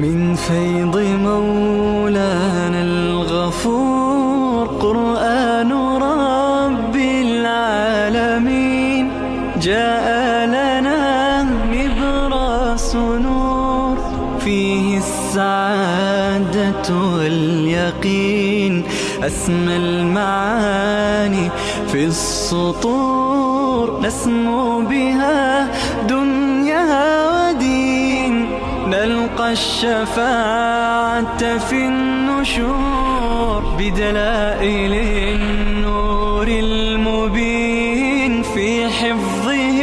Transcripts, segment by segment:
من فيض مولانا الغفور قرآن رب العالمين جاء لنا نبراس نور فيه السعادة واليقين أسمى المعاني في السطور نسمو بها دنيا ودين نلقى الشفاعة في النشور بدلائل النور المبين في حفظه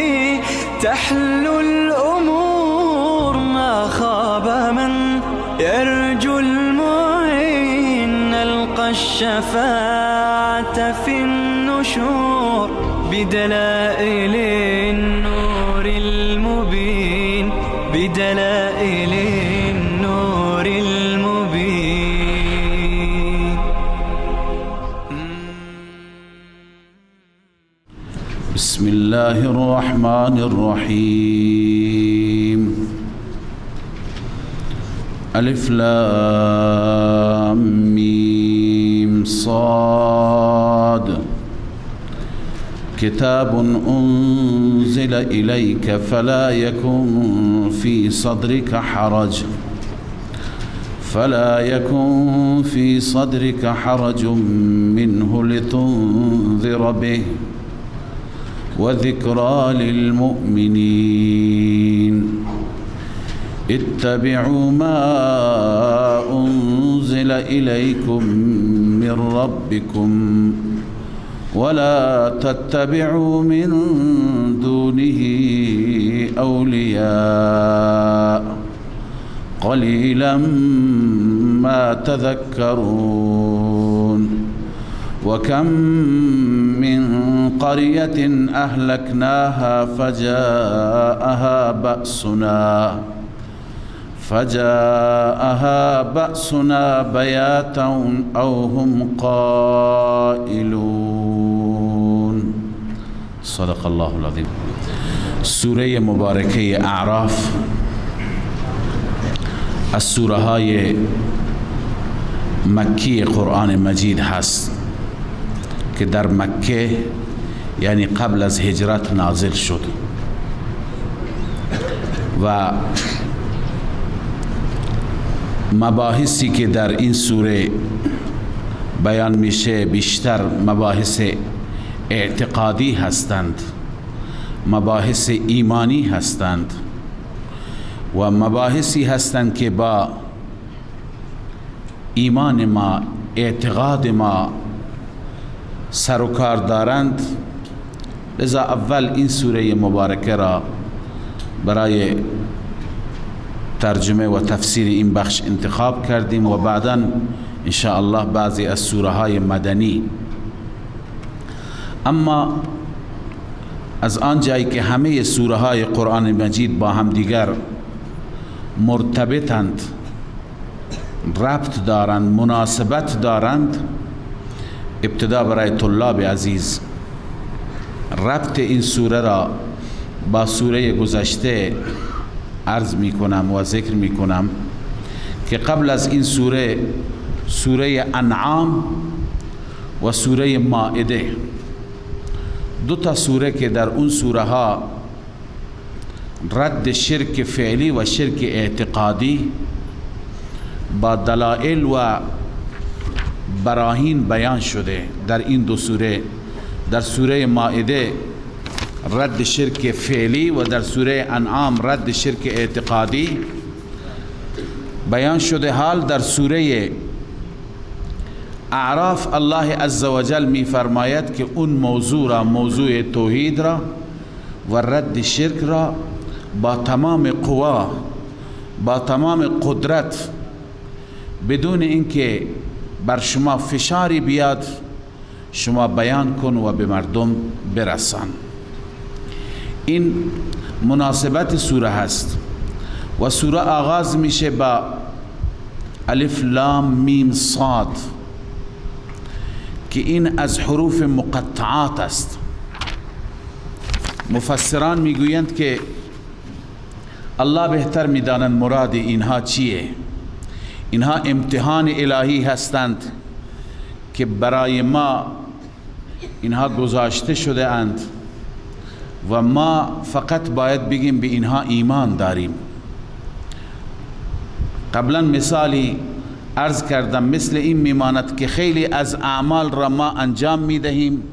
تحلو الأمور ما خاب من يرجو المعين نلقى الشفاعة في النشور بدلائل النور المبين بدلائل النور المبين. بسم الله الرحمن الرحيم. ألف لام ميم صاد كتاب أنزل إليك فلا يكن في صدرك حرج منه لتنذر به وذكرى للمؤمنين. اتبعوا ما أنزل إليكم من ربكم ولا تتبعوا من دونه أولياء قليلا ما تذكرون. وكم من قرية أهلكناها فجاءها بأسنا بياتا أو هم قائلون. صدق الله العظيم. سوره مبارکه اعراف از سوره های مکی قرآن مجید هست که در مکه یعنی قبل از هجرت نازل شد و مباحثی که در این سوره بیان میشه بیشتر مباحث اعتقادی هستند، مباحث ایمانی هستند و مباحثی هستند که با ایمان ما، اعتقاد ما سر و کار دارند. لذا اول این سوره مبارکه را برای ترجمه و تفسیر این بخش انتخاب کردیم و بعداً ان شاء الله بعضی از سوره های مدنی. اما از آن جایی که همه سوره های قرآن مجید با هم دیگر مرتبطند، ربط دارند، مناسبت دارند، ابتدا برای طلاب عزیز ربط این سوره را با سوره گذشته عرض می کنم و ذکر می کنم که قبل از این سوره انعام و سوره مائده، دو تا سوره که در اون سوره ها رد شرک فعلی و شرک اعتقادی با دلائل و براهین بیان شده. در این دو سوره، در سوره مائده رد شرک فعلی و در سوره انعام رد شرک اعتقادی بیان شده. حال در سوره اعراف الله عزوجل می فرماید که اون موضوع را، موضوع توحید را و رد شرک را با تمام قوا، با تمام قدرت، بدون اینکه بر شما فشاری بیاد، شما بیان کن و به مردم برسان. این مناسبت سوره هست و سوره آغاز میشه با الف لام میم صاد که این از حروف مقطعات است. مفسران میگویند که الله بهتر میدانند مراد اینها چیه. اینها امتحان الهی هستند که برای ما اینها گذاشته شده اند و ما فقط باید بگیم به اینها ایمان داریم. قبلا مثالی عرض کردم، مثل این میماند که خیلی از اعمال را ما انجام میدهیم،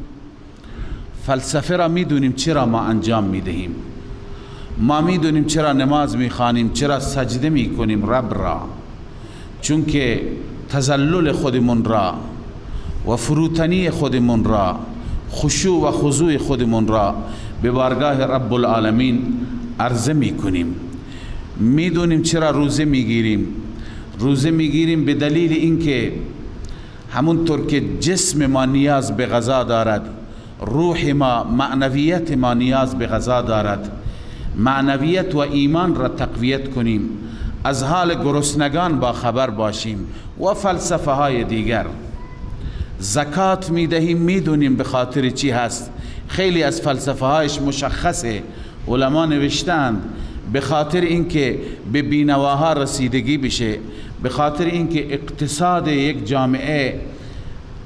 فلسفه را میدونیم چرا ما انجام میدهیم، ما میدونیم چرا نماز میخوانیم، چرا سجده میکنیم رب را، چون که تذلل خودمون را و فروتنی خودمون را، خشوع و خضوع خودمون را به بارگاه رب العالمین عرضه میکنیم. میدونیم چرا روزه میگیریم. روزه میگیریم به دلیل اینکه همونطور که جسم ما نیاز به غذا دارد، روح ما، معنویت ما نیاز به غذا دارد. معنویت و ایمان را تقویت کنیم، از حال گرسنگان با خبر باشیم و فلسفه های دیگر. زکات میدهیم، میدونیم به خاطر چی هست. خیلی از فلسفه هایش مشخصه، علما نوشتند به خاطر اینکه به بینواها رسیدگی بشه، به خاطر اینکه اقتصاد یک جامعه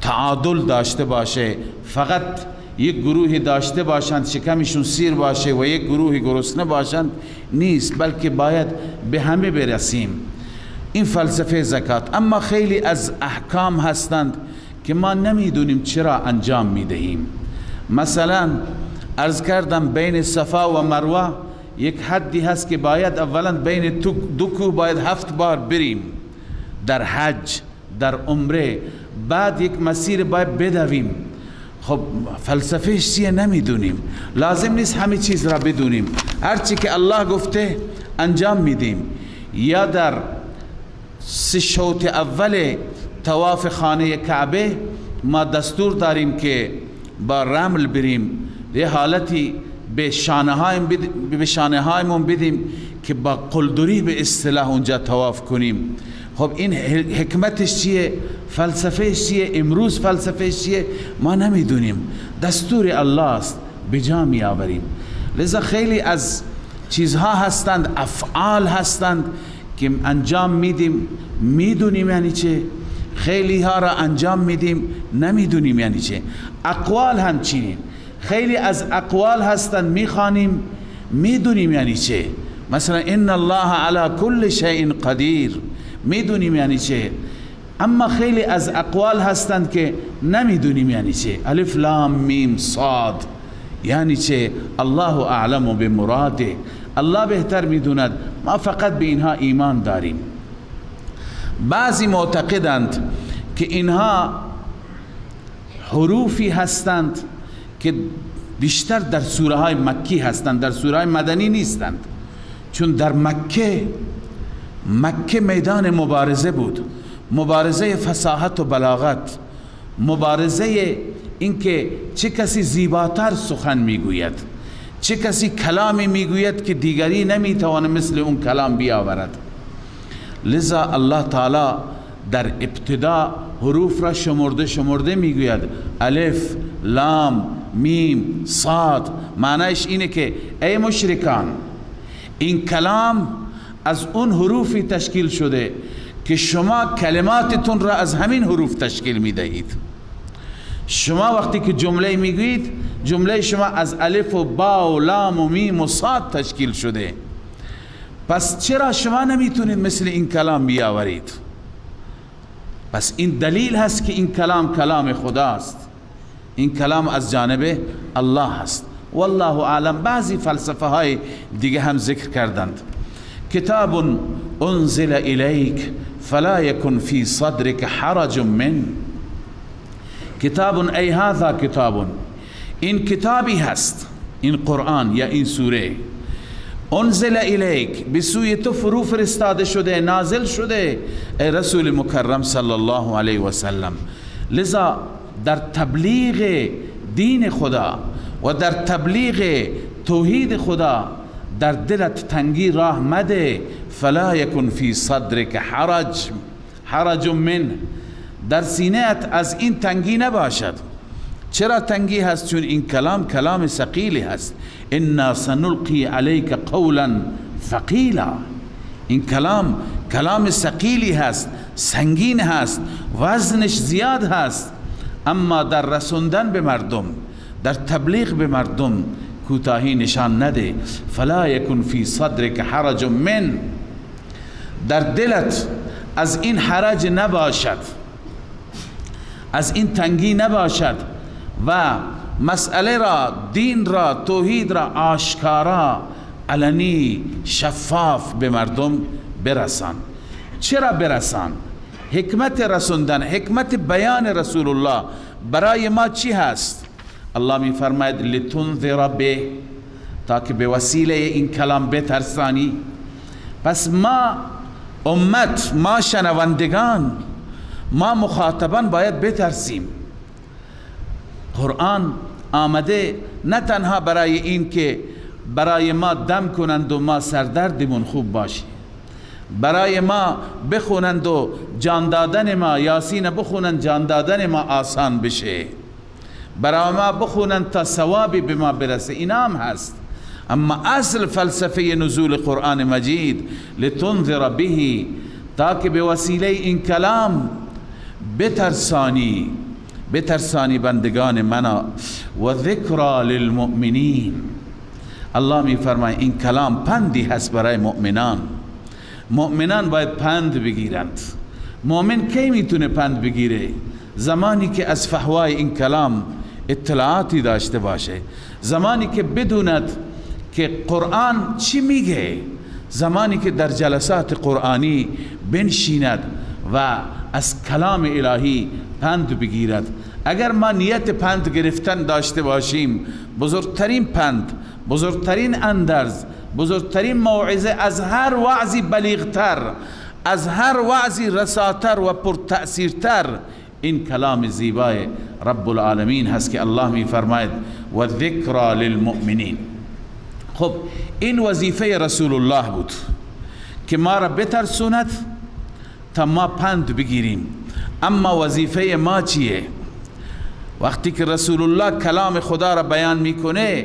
تعادل داشته باشه، فقط یک گروهی داشته باشند شکمشون سیر باشه و یک گروهی گرسنه باشند نیست، بلکه باید به همه برسیم. این فلسفه زکات. اما خیلی از احکام هستند که ما نمیدونیم چرا انجام میدهیم. مثلا عرض کردم بین صفا و مروه یک حدی هست که باید اولا بین دو کوه باید 7 بار بریم در حج، در عمره، بعد یک مسیر باید بدویم. خب فلسفهش چیه نمیدونیم. لازم نیست همه چیز را بدونیم، هرچی که الله گفته انجام میدیم. یا در 3 شوط اول طواف خانه کعبه ما دستور داریم که با رمل بریم، یه حالتی به شانه هایمون بدیم که با قلدری به اصطلاح اونجا طواف کنیم. خب این حکمتش چیه؟ فلسفهش چیه؟ امروز فلسفهش چیه؟ ما نمیدونیم. دستور الله است، به جا می آوریم. لذا خیلی از چیزها هستند، افعال هستند که انجام میدیم میدونیم یعنی چه، خیلی ها را انجام میدیم نمیدونیم یعنی چه. اقوال همچنین، خیلی از اقوال هستند میخوانیم میدونیم یعنی چه. مثلا ان الله علی کل شیء قدیر، میدونیم یعنی چه. اما خیلی از اقوال هستند که نمیدونیم یعنی چه. الف لام میم صاد یعنی چه؟ الله اعلم بمراده، الله بهتر میدوند، ما فقط به اینها ایمان داریم. بعضی معتقدند که اینها حروفی هستند که بیشتر در سوره های مکی هستند، در سوره های مدنی نیستند. چون در مکه میدان مبارزه بود، مبارزه فصاحت و بلاغت، مبارزه اینکه چه کسی زیباتر سخن میگوید، چه کسی کلامی میگوید که دیگری نمیتوانه مثل اون کلام بیاورد. لذا الله تعالی در ابتدا حروف را شمرده میگوید، الف لام میم صاد. معنیش اینه که ای مشرکان، این کلام از اون حروفی تشکیل شده که شما کلماتتون را از همین حروف تشکیل میدهید. شما وقتی که جمله میگویید، جمله شما از الف و با و لام و میم و صاد تشکیل شده. پس چرا شما نمیتونید مثل این کلام بیاورید؟ پس این دلیل هست که این کلام کلام خداست، این کلام از جانب الله هست. والله اعلم. بعضی فلسفه های دیگه هم ذکر کردند. کتاب انزل الیک فلا یکن فی صدرک حرج من. کتاب ای هذا کتاب، این کتابی هست، این قرآن یا این سوره، انزل الیک، به سوی تو فرو فرستاده شده، نازل شده ای رسول مکرم صلی الله علیه و سلم. لذا در تبلیغ دین خدا و در تبلیغ توحید خدا در دلت تنگی راه مده. فلا یکن فی صدرک حرج من، در سینه‌ات از این تنگی نباشد. چرا تنگی هست؟ چون این کلام ثقیلی هست. انا سنلقی علیک قولا ثقیلا، این کلام ثقیلی هست، سنگین هست، وزنش زیاد هست، اما در رسوندن به مردم، در تبلیغ به مردم کوتاهی نشان نده. فلا یکن فی صدرک حرج من، در دلت از این حرج نباشد، از این تنگی نباشد و مسئله را، دین را، توحید را آشکارا، علنی، شفاف به مردم برسان. چرا برسان؟ حکمت رسوندن، حکمت بیان رسول الله برای ما چی هست؟ الله می فرماید لتنذر به، تاکه به وسیله این کلام بترسانی. پس ما امت، ما شنوندگان، ما مخاطبان باید بترسیم. قرآن آمده نه تنها برای این که برای ما دم کنند و ما سردردمون خوب باشه، برای ما بخونند و جان دادن ما، یاسین بخونند جان دادن ما آسان بشه، برای ما بخونند تا ثوابی به ما برسه، اینام هست. اما اصل فلسفه نزول قرآن مجید لتنذر به، تاکه به وسیله این کلام بترسانی بندگان منا. و ذکرى للمؤمنین، الله می فرماید این کلام پندی هست برای مؤمنان. مؤمنان باید پند بگیرند. مؤمن کی میتونه پند بگیره؟ زمانی که از فحوای این کلام اطلاعاتی داشته باشه، زمانی که بدوند که قرآن چی میگه، زمانی که در جلسات قرآنی بنشیند و از کلام الهی پند بگیرد. اگر ما نیت پند گرفتن داشته باشیم، بزرگترین پند، بزرگترین اندرز، بزرگترین موعظه از هر وعظی بلیغتر، از هر وعظی رساتر و پرتأثیرتر این کلام زیبای رب العالمین هست که الله می فرماید و ذکرى للمؤمنین. خب این وظیفه رسول الله بود که ما را بترسوند تا ما پند بگیریم. اما وظیفه ما چیه؟ وقتی که رسول الله کلام خدا را بیان میکنه،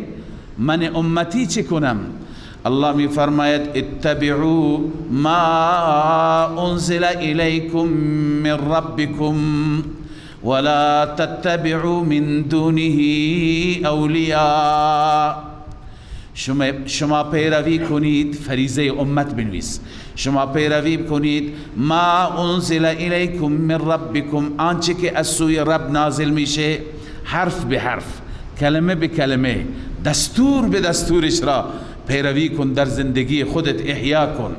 من امتی چه کنم؟ الله می فرماید اتبعوا ما انزل الیکم من ربکم ولا تتبعوا من دونه اولیاء. شما پیروی کنید، فریضه امت بنویس، شما پیروی کنید ما انزل الیکم من ربکم، آنچه که از سوی رب نازل میشه، حرف به حرف، کلمه به کلمه، دستور به دستورش را پیروی کن، در زندگی خودت احیا کن.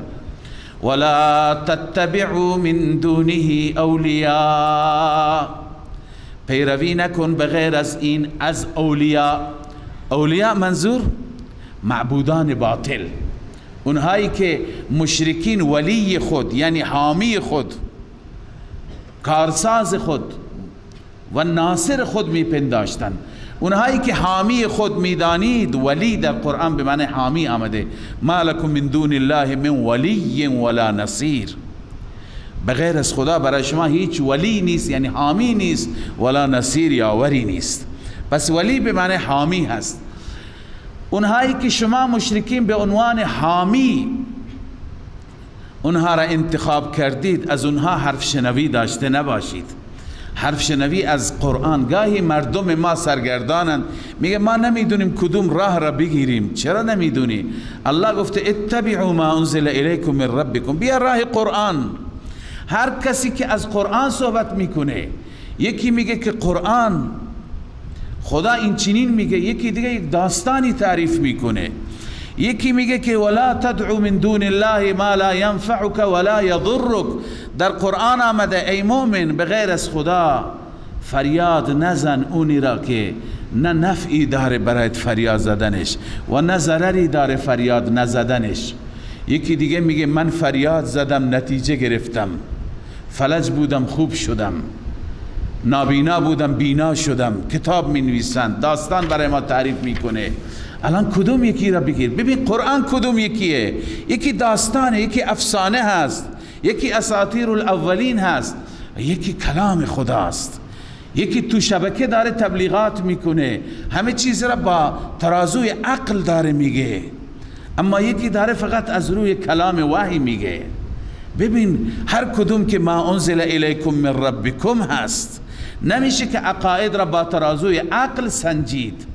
ولا تتبعوا من دونه اولیاء، پیروی نکن بغیر از این از اولیاء. اولیاء منظور معبودان باطل، اونهایی که مشرکین ولی خود یعنی حامی خود، کارساز خود و ناصر خود میپنداشتن، اونهایی که حامی خود میدانید. ولی در قرآن به معنی حامی آمده، ما لکم من دون الله من ولی ولا نصیر، بغیر از خدا برای شما هیچ ولی نیست، یعنی حامی نیست، ولا نصیر یاوری نیست. پس ولی به معنی حامی هست. اونهایی که شما مشرکین به عنوان حامی اونها را انتخاب کردید، از اونها حرف شنوی داشته نباشید. حرف شنوی از قرآن، گاهی مردم ما سرگردانند، میگه ما نمیدونیم کدوم راه را بگیریم. چرا نمیدونی؟ الله گفته اتبعوا ما انزل الیکم من ربکم، بیا راه قرآن. هر کسی که از قرآن صحبت میکنه، یکی میگه که قرآن خدا این چنین میگه، یکی دیگه یک داستانی تعریف میکنه، یکی میگه که ولا تدعو من دون الله ما لا ينفعك ولا يضرك. در قرآن آمده ای مومن بغیر از خدا فریاد نزن اونی را که نه نفعی داره برایت فریاد زدنش و نه ضرری داره فریاد نزدنش. یکی دیگه میگه من فریاد زدم نتیجه گرفتم، فلج بودم خوب شدم، نابینا بودم بینا شدم. کتاب می نویسند، داستان برای ما تعریف میکنه. الان کدوم یکی را بگیر؟ ببین قرآن کدوم یکیه؟ یکی داستانه، یکی افسانه هست، یکی اساطیر الاولین هست، یکی کلام خداست. یکی تو شبکه داره تبلیغات میکنه، همه چیز را با ترازوی عقل داره میگه، اما یکی داره فقط از روی کلام وحی میگه. ببین هر کدوم که ما انزل الیکم من ربکم هست، نمیشه که عقاید را با ترازوی عقل سنجید،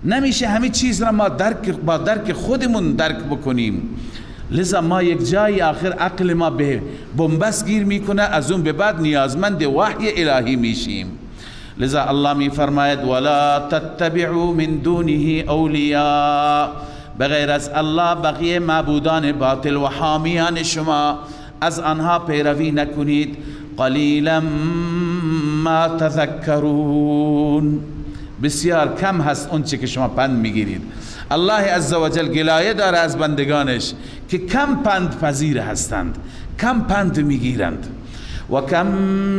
نمیشه همه چیز را ما با درک خودمون درک بکنیم. لذا ما یک جای آخر عقل ما به بنبست گیر میکنه، از اون به بعد نیازمند وحی الهی میشیم. لذا الله می فرماید ولا تتبعوا من دونه اولیاء، بغیر از الله بقیه معبودان باطل و حامیان شما از آنها پیروی نکنید. قلیلا ما تذکرون، بسیار کم هست اون چه که شما پند میگیرید. الله عزوجل گلایه داره از بندگانش که کم پند پذیر هستند، کم پند میگیرند. و کم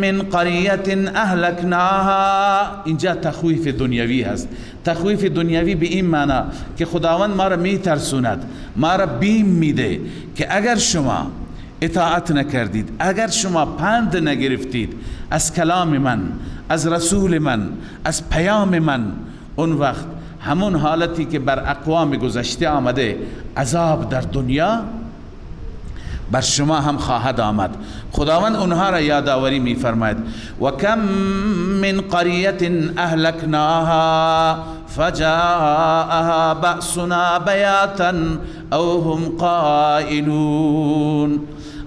من قریة اهلکناها، اینجا تخویف دنیوی هست. تخویف دنیوی به این معنی که خداوند ما را میترسوند، ما را بیم میده که اگر شما اطاعت نکردید، اگر شما پند نگرفتید از کلام من، از رسول من، از پیام من، اون وقت همون حالتی که بر اقوام گذشته آمده عذاب در دنیا بر شما هم خواهد آمد. خداوند اونها را یادآوری می فرماید و کم من قریة اهلکناها فجاءها بأسنا بیاتا او هم قائلون.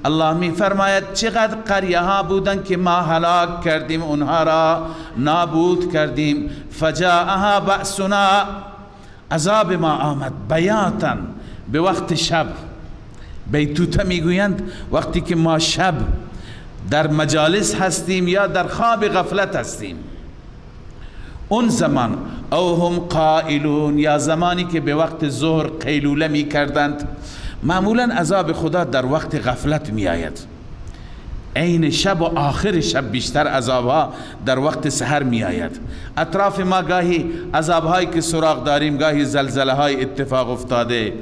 الله می فرماید چقدر قریه ها بودن که ما هلاک کردیم، اونها را نابود کردیم. فجاءها بأسنا، عذاب ما آمد، بیاتا، به وقت شب. بیتوته میگویند وقتی که ما شب در مجالس هستیم یا در خواب غفلت هستیم، اون زمان. او هم قائلون، یا زمانی که به وقت ظهر قیلوله می کردند. معمولا عذاب خدا در وقت غفلت می آید، عین شب و آخر شب بیشتر عذابها در وقت سحر می آید. اطراف ما گاهی عذابهایی که سراغ داریم، گاهی زلزله های اتفاق افتاده،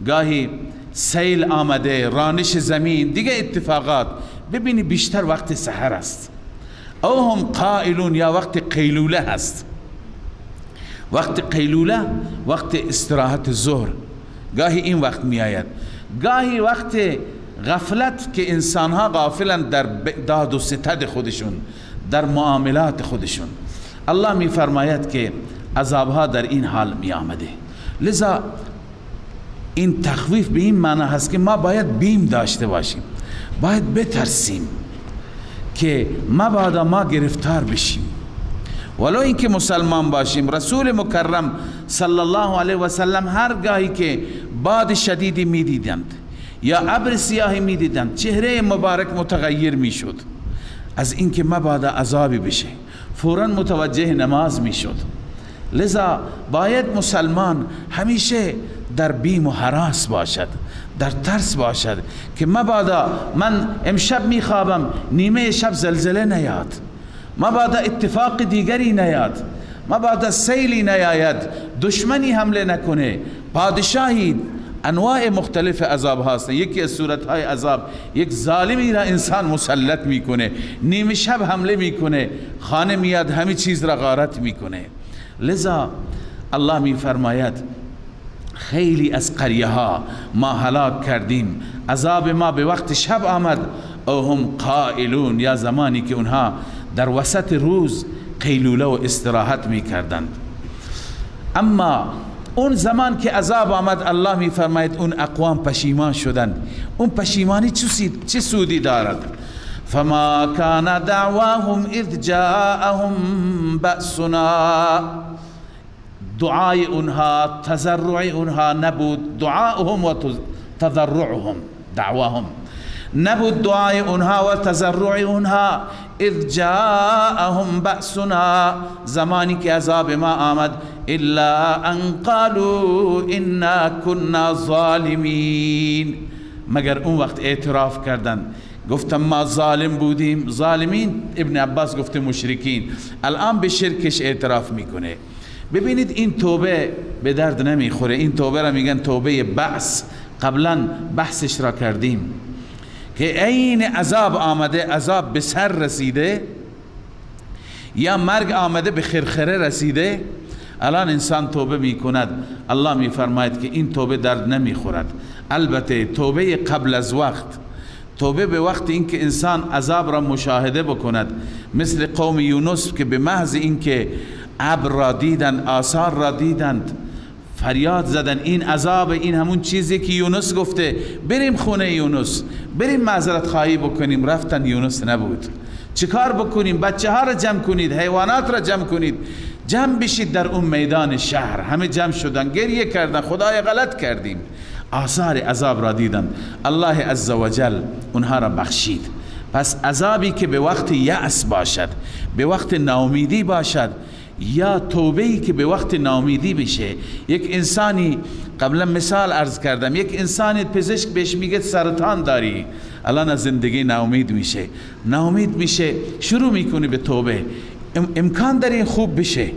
گاهی سیل آمده، رانش زمین، دیگه اتفاقات، ببینی بیشتر وقت سحر است. او هم قائلون، یا وقت قیلوله هست. وقت قیلوله وقت استراحت ظهر، گاهی این وقت می آید. گاهی وقت غفلت که انسانها غافلند در داد و ستد خودشون، در معاملات خودشون. الله می فرماید که عذابها در این حال می آمده. لذا این تخویف به این معنی هست که ما باید بیم داشته باشیم، باید بترسیم که مبادا ما گرفتار بشیم. ولو اینکه مسلمان باشیم. رسول مکرم صلی الله علیه و سلم هر گاهی که باد شدیدی میدیدند یا ابر سیاهی میدیدند، چهره مبارک متغیر میشد از اینکه مبادا عذابی بشه، فوراً متوجه نماز میشد. لذا باید مسلمان همیشه در بیم و هراس باشد، در ترس باشد که مبادا من امشب میخوابم نیمه شب زلزله نیاد، مبادا اتفاق دیگری نیاد، مبادا سیلی نیاید، دشمنی حمله نکنه، پادشاهی. انواع مختلف عذاب هست. یکی از صورتهای عذاب یک ظالمی را انسان مسلط میکنه، نیمه شب حمله میکنه، خانه میاد همه چیز را غارت میکنه. لذا الله می فرماید خیلی از قریه ها ما هلاک کردیم، عذاب ما به وقت شب آمد. او هم قائلون، یا زمانی که اونها در وسط روز قیلوله و استراحت می کردند. اما اون زمان که عذاب آمد، الله می فرماید اون اقوام پشیمان شدند. اون پشیمانی چه سودی دارد؟ فما كان دعواهم اذ جاءهم بأسنا، دعای اونها، تضرع اونها نبود. دعاهم و تضرعهم، دعواهم نبود دعای اونها و تضرع اونها. اذ جاءهم بأسنا، زمانی که عذاب ما آمد. الا ان قالوا انا كنا ظالمین، مگر اون وقت اعتراف کردند، گفتم ما ظالم بودیم. ظالمین ابن عباس گفته مشرکین، الان به شرکش اعتراف میکنه. ببینید این توبه به درد نمیخوره. این توبه را میگن توبه بعث. قبلا بحثش را کردیم که عین عذاب آمده، عذاب به سر رسیده یا مرگ آمده به خرخره رسیده، الان انسان توبه میکند. الله میفرماید که این توبه درد نمیخورد. البته توبه قبل از وقت، توبه به وقت اینکه انسان عذاب را مشاهده بکند، مثل قوم یونس که به محض اینکه ابر را دیدند، آثار را دیدند، فریاد زدن این عذاب، این همون چیزی که یونس گفته بریم خونه یونس، بریم معذرت خواهی بکنیم. رفتن، یونس نبود. چیکار بکنیم؟ بچه ها را جمع کنید، حیوانات را جمع کنید، جمع بشید در اون میدان شهر. همه جمع شدن، گریه کردن، خدای غلط کردیم. آثار عذاب را دیدن، الله عزوجل اونها را بخشید. پس عذابی که به وقت یأس باشد، به وقت ناامیدی باشد، یا توبه‌ای که به وقت ناامیدی بشه. یک انسانی، قبلا مثال عرض کردم، یک انسانی پزشک بهش میگه سرطان داری، الان از زندگی ناامید میشه، شروع میکنه به توبه، امکان داره این خوب بشه،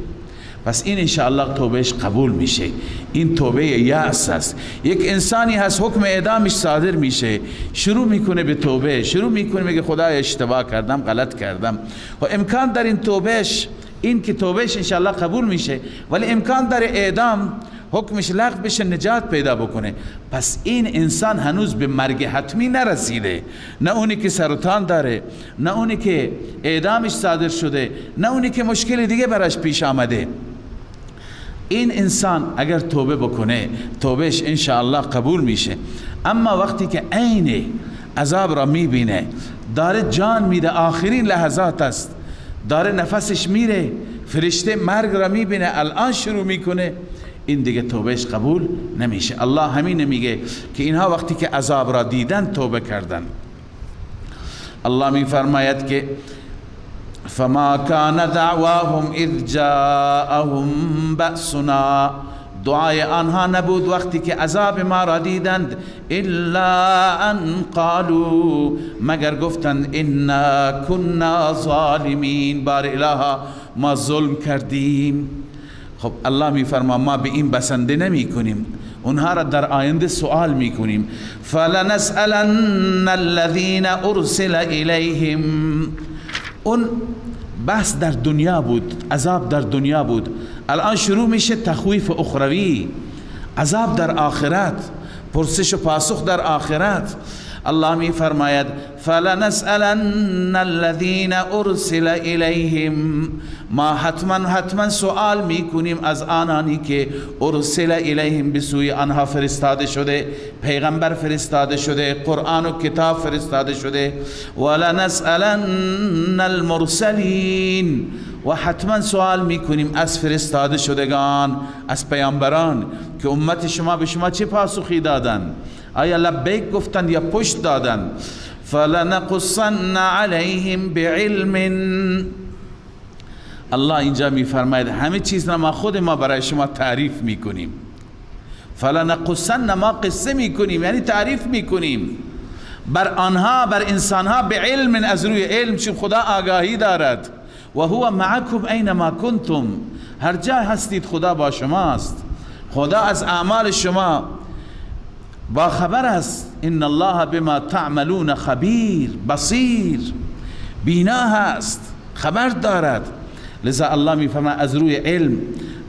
پس این انشاءالله توبهش قبول میشه. این توبه یأس است. یک انسانی هست حکم اعدامش صادر میشه، شروع میکنه به توبه، شروع میکنه میگه خدای اشتباه کردم، غلط کردم، و امکان داره این توبهش، این که توبهش انشاءالله قبول میشه، ولی امکان داره اعدام حکمش لغو بشه، نجات پیدا بکنه. پس این انسان هنوز به مرگ حتمی نرسیده، نه اونی که سرطان داره، نه اونی که اعدامش صادر شده، نه اونی که مشکل دیگه براش پیش آمده. این انسان اگر توبه بکنه، توبهش انشاءالله قبول میشه. اما وقتی که عین عذاب را میبینه، داره جان میده، آخرین لحظات است، داره نفسش میره، فرشته مرگ را میبینه، الان شروع میکنه، این دیگه توبهش قبول نمیشه. الله همین میگه که اینها وقتی که عذاب را دیدن توبه کردن. الله میفرماید که فما كان دعواهم اذ جاءهم بأسنا، دعای آنها نبود وقتی که عذاب ما را دیدند، الا ان قالوا، مگر گفتند انا كنا ظالمین، بار الها ما ظلم کردیم. خب الله میفرما ما به این بسنده نمی کنیم، اونها را در آینده سوال میکنیم. فلنسألن الذين ارسل الیهم، اون بحث در دنیا بود، عذاب در دنیا بود، الان شروع میشه تخویف اخروی، عذاب در آخرت، پرسش و پاسخ در آخرت. الله می فرماید فلنسألن الذين ارسل الیهم، ما حتما سوال میکنیم از آنانی که ارسل الیهم، به سوی آنها فرستاده شده، پیغمبر فرستاده شده، قرآن و کتاب فرستاده شده. ولنسألن المرسلین، و حتما سوال میکنیم از فرستاده شدگان، از پیامبران که امت شما به شما چه پاسخی دادن، آیا لبیک گفتند یا پشت دادن. فلنقصن علیهم بعلم، الله اینجا میفرماید همه چیز ما خود ما برای شما تعریف میکنیم. فلنقصن، ما قصه میکنیم، یعنی تعریف میکنیم بر آنها، بر انسانها، بعلم، از روی علم، چون خدا آگاهی دارد. و هو معکم اینما کنتم، هر جا هستید خدا با شماست، خدا از اعمال شما با خبر است. ان الله بما تعملون خبیر، بصیر، بینا هست، خبر دارد. لذا الله میفرماید از روی علم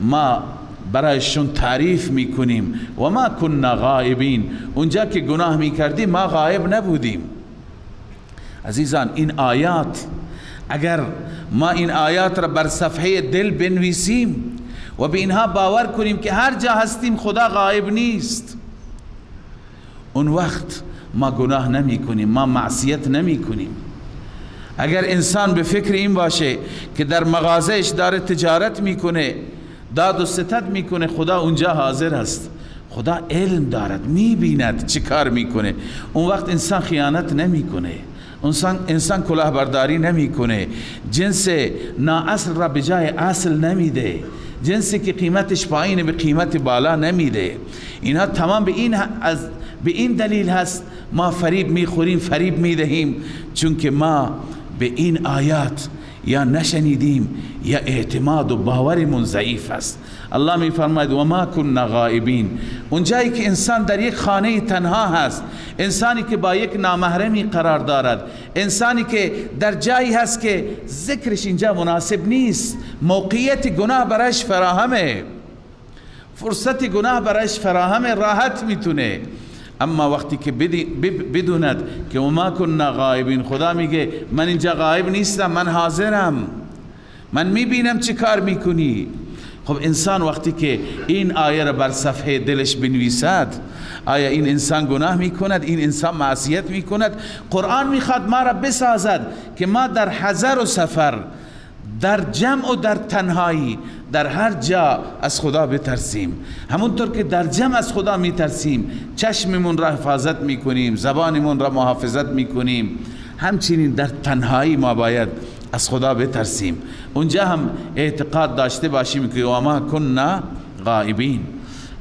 ما برایشون تعریف میکنیم. و ما كنا غائبین، اونجا که گناه میکردیم ما غایب نبودیم. عزیزان، این آیات، اگر ما این آیات را بر صفحه دل بنویسیم و به اینها باور کنیم که هر جا هستیم خدا غایب نیست، اون وقت ما گناه نمی کنیم، ما معصیت نمی کنیم. اگر انسان به فکر این باشه که در مغازهش داره تجارت میکنه، داد و ستد میکنه، خدا اونجا حاضر است، خدا علم دارد، میبیند چه کار میکنه، اون وقت انسان خیانت نمیکنه، انسان کلاهبرداری نمیکنه، جنس نااصل را به جای اصل نمیده، جنسی که قیمتش پایینه به قیمت بالا نمیده. اینها تمام به این دلیل هست ما فریب میخوریم، فریب میدهیم، چون که ما به این آیات یا نشنیدیم یا اعتماد و باورمون ضعیف است. الله میفرماید و ما كنا غائبین، اونجایی که انسان در یک خانه تنها هست، انسانی که با یک نامحرمی قرار دارد، انسانی که در جایی هست که ذکرش اینجا مناسب نیست، موقعیت گناه برایش فراهمه، فرصت گناه برایش فراهمه، راحت میتونه اما وقتی که بدوند که وما كنا غائبین، خدا میگه من اینجا غائب نیستم، من حاضرم، من میبینم چه کار میکنی. خب انسان وقتی که این آیه را بر صفحه دلش بنویسد، آیا این انسان گناه میکند؟ این انسان معصیت میکند؟ قرآن میخواد ما را بسازد که ما در حضر و سفر، در جمع و در تنهایی، در هر جا از خدا بترسیم. همونطور که در جمع از خدا میترسیم، چشممون را حفاظت میکنیم، زبانمون را محافظت میکنیم، همچنین در تنهایی ما باید از خدا بترسیم. اونجا هم اعتقاد داشته باشیم که وما كنا غائبین.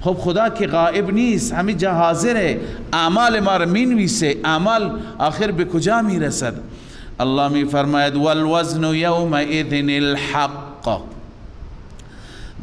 خب خدا که غائب نیست، همه جا حاضره، اعمال ما را مینویسه. اعمال آخر به کجا میرسد؟ الله می فرماید والوزن یومئذ الحق،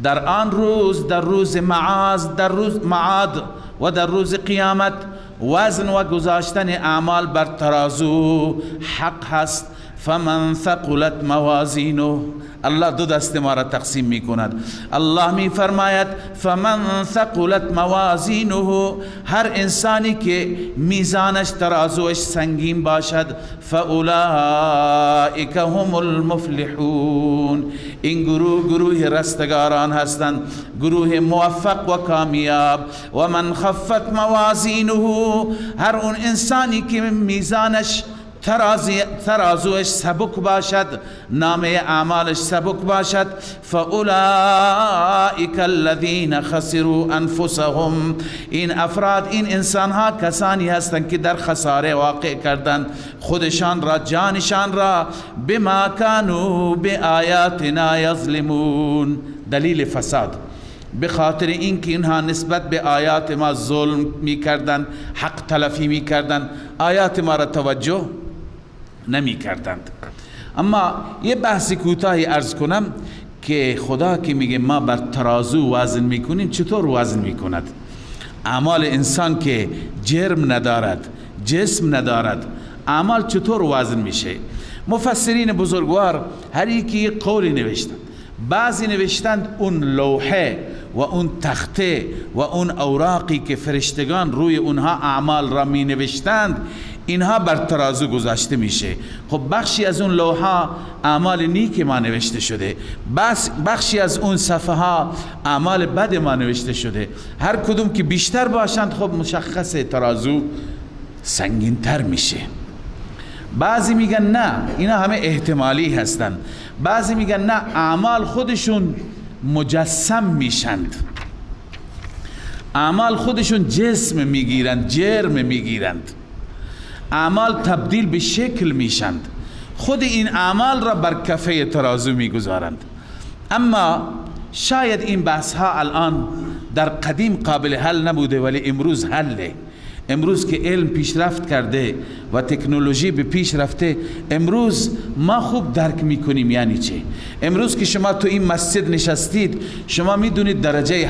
در آن روز، در روز معاد، در روز معاد و در روز قیامت، وزن و گذاشتن اعمال بر ترازو حق هست. فمن ثقلت موازینه، الله دو دسته ما را تقسیم می کند. الله می فرماید فمن ثقلت موازینه، هر انسانی که میزانش ترازوش سنگین باشد، فاولئک هم المفلحون، این گروه رستگاران هستند، گروه موفق و کامیاب. و من خفت موازینه، هر اون انسانی که میزانش ترازوش سبک باشد، نامه اعمالش سبک باشد، فاولئک الذین خسروا انفسهم، این افراد، این انسانها کسانی هستند که در خساره واقع کردند خودشان را، جانشان را، بما کانوا بآیاتنا یظلمون. دلیل فساد به خاطر اینکه اینها نسبت به آیات ما ظلم میکردند، حق تلفی میکردند، آیات ما را توجه نمی کردند. اما یه بحث کوتاهی عرض کنم که خدا که میگه ما بر ترازو وزن میکنیم، چطور وزن میکند؟ اعمال انسان که جرم ندارد، جسم ندارد، اعمال چطور وزن میشه؟ مفسرین بزرگوار هر یکی یک قولی نوشتند. بعضی نوشتند اون لوحه و اون تخته و اون اوراقی که فرشتگان روی اونها اعمال را می نوشتند، اینها بر ترازو گذاشته میشه. خب بخشی از اون لوحه اعمال نیک ما نوشته شده، بخشی از اون صفحه ها اعمال بد ما نوشته شده. هر کدوم که بیشتر باشند خب مشخص ترازو سنگین تر میشه. بعضی میگن نه، اینا همه احتمالی هستند. بعضی میگن نه، اعمال خودشون مجسم میشند، اعمال خودشون جسم میگیرند، جرم میگیرند، اعمال تبدیل به شکل میشند، خود این اعمال را بر کفه ترازو میگذارند. اما شاید این بحث ها الان در قدیم قابل حل نبوده ولی امروز حله. امروز که علم پیشرفت کرده و تکنولوژی به پیش رفته، امروز ما خوب درک میکنیم یعنی چه. امروز که شما تو این مسجد نشستید، شما میدونید درجه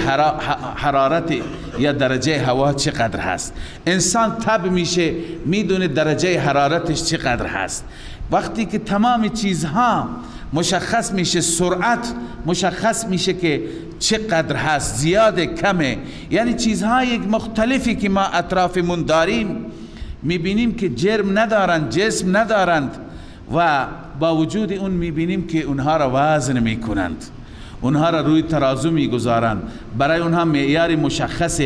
حرارت یا درجه هوا چقدر هست. انسان تب میشه، میدونه درجه حرارتش چقدر هست. وقتی که تمام چیزها مشخص میشه، سرعت مشخص میشه که چقدر هست، زیاده کمه، یعنی چیزهای مختلفی که ما اطرافمون داریم میبینیم که جرم ندارند، جسم ندارند و با وجود اون میبینیم که اونها را وزن میکنند، اونها را روی ترازو میگذارند. برای اونها معیار مشخص،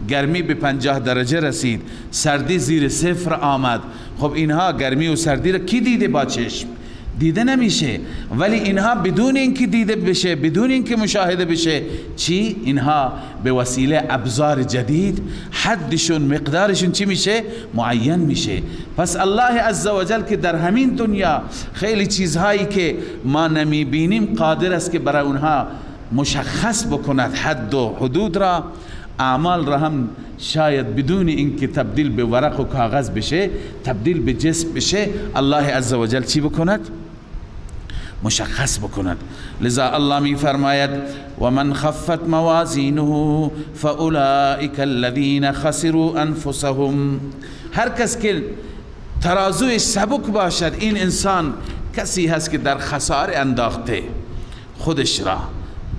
گرمی به 50 درجه رسید، سردی زیر صفر آمد. خب اینها گرمی و سردی را کی دیده با چشم؟ دیده نمیشه. ولی اینها بدون اینکه دیده بشه، بدون اینکه مشاهده بشه، چی؟ اینها به وسیله ابزار جدید حدشون، مقدارشون چی میشه؟ معین میشه. پس الله عزوجل که در همین دنیا خیلی چیزهایی که ما نمیبینیم قادر است که برای اونها مشخص بکند حد و حدود را. اعمال را هم شاید بدون اینکه تبدیل به ورق و کاغذ بشه، تبدیل به جسم بشه، الله عزوجل چی بکند؟ مشخص بکند. لذا الله می فرماید و من خفت موازینه فاولئک الذین خسروا انفسهم، هر کس که ترازوی سبک باشد، این انسان کسی هست که در خساره انداخته، خودش را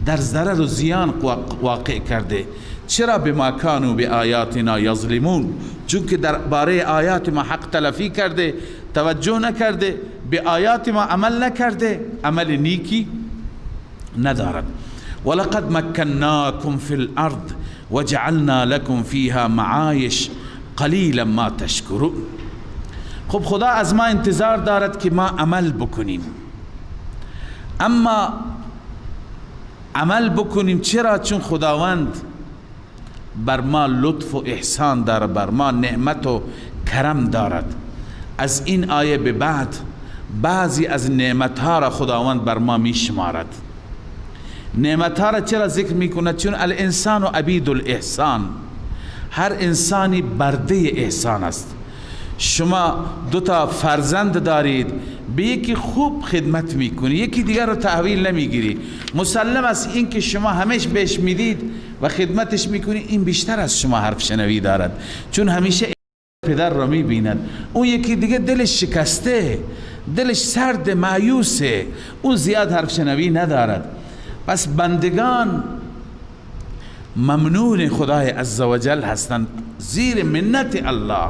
در ضرر و زیان واقع کرده. چرا؟ بما کانوا بآیاتنا یظلمون، چون که در باره آیات ما حق تلفی کرده، توجه نکرده، به آیات ما عمل نکرده، عمل نیکی ندارد. ولقد مکناکم فی الارض وجعلنا لكم فیها معایش قلیلا ما تشکرون. خب خدا از ما انتظار دارد که ما عمل بکنیم، اما عمل بکنیم چرا؟ چون خداوند بر ما لطف و احسان دارد، بر ما نعمت و کرم دارد. از این آیه به بعد بعضی از نعمتها را خداوند بر ما می شمارد. نعمتها را چرا ذکر می کند؟ چون الانسان و عبید الاحسان، هر انسانی برده احسان است. شما دو تا فرزند دارید، به یکی خوب خدمت میکنی، یکی دیگر رو تحویل نمیگیری، مسلم است این که شما همش بهش میدید و خدمتش میکنی، این بیشتر از شما حرف شنوی دارد، چون همیشه پدر را میبیند. اون یکی دیگه دلش شکسته، دلش سرد، مایوسه، اون زیاد حرف شنوی ندارد. پس بندگان ممنون خدای عزوجل هستند، زیر منت الله،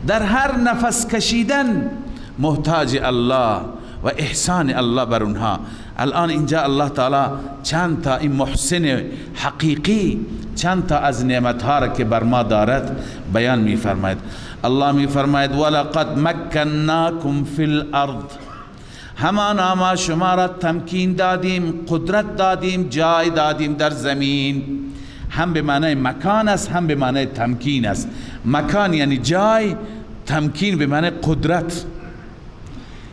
در هر نفس کشیدن محتاج الله و احسان الله بر اونها. الان اینجا الله تعالی چند تا این محسن حقیقی، چند تا از نعمتها را که بر ما دارد بیان می فرماید. الله می فرماید ولقد مکناکم فی الارض، همانا ما شما را تمکین دادیم، قدرت دادیم، جای دادیم در زمین. هم به معنی مکان است، هم به معنی تمکین است. مکان یعنی جای، تمکین به معنی قدرت.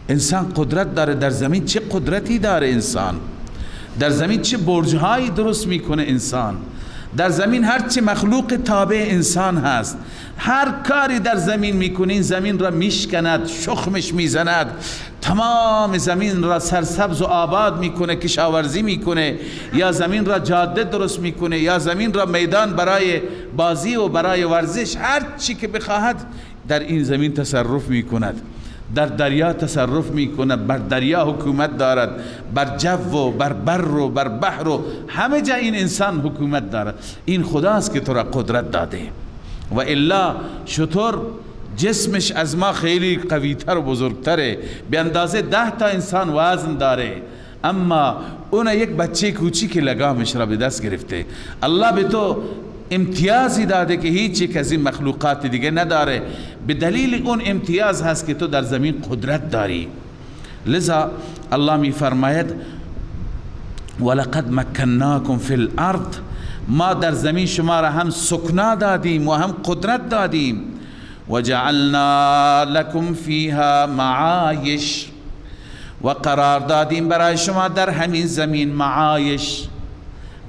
انسان قدرت داره در زمین. چه قدرتی داره انسان در زمین؟ چه برج‌هایی درست میکنه انسان در زمین؟ هر چه مخلوق تابع انسان هست، هر کاری در زمین میکنه، این زمین را میشکند، شخمش میزند، تمام زمین را سرسبز و آباد میکنه، کشاورزی میکنه، یا زمین را جاده درست میکنه، یا زمین را میدان برای بازی و برای ورزش، هر چی که بخواهد در این زمین تصرف میکند. در دریا تصرف میکند، بر دریا حکومت دارد، بر جو و بر بر و بر بحر و همه جا این انسان حکومت دارد. این خداست که تو را قدرت داده، و الا شطور جسمش از ما خیلی قویتر و بزرگتره، به اندازه 10 تا انسان وزن داره، اما اون یک بچه کوچیک لگامش را به دست گرفته. الله به تو امتیازی داده که هیچ یک از این مخلوقات دیگه نداره، به دلیل اون امتیاز هست که تو در زمین قدرت داری. لذا الله می فرماید ولقد مکناکم فی الارض، ما در زمین شما را هم سکنا دادیم و هم قدرت دادیم. و جعلنا لکم فیها معایش، و قرار دادیم برای شما در همین زمین معایش.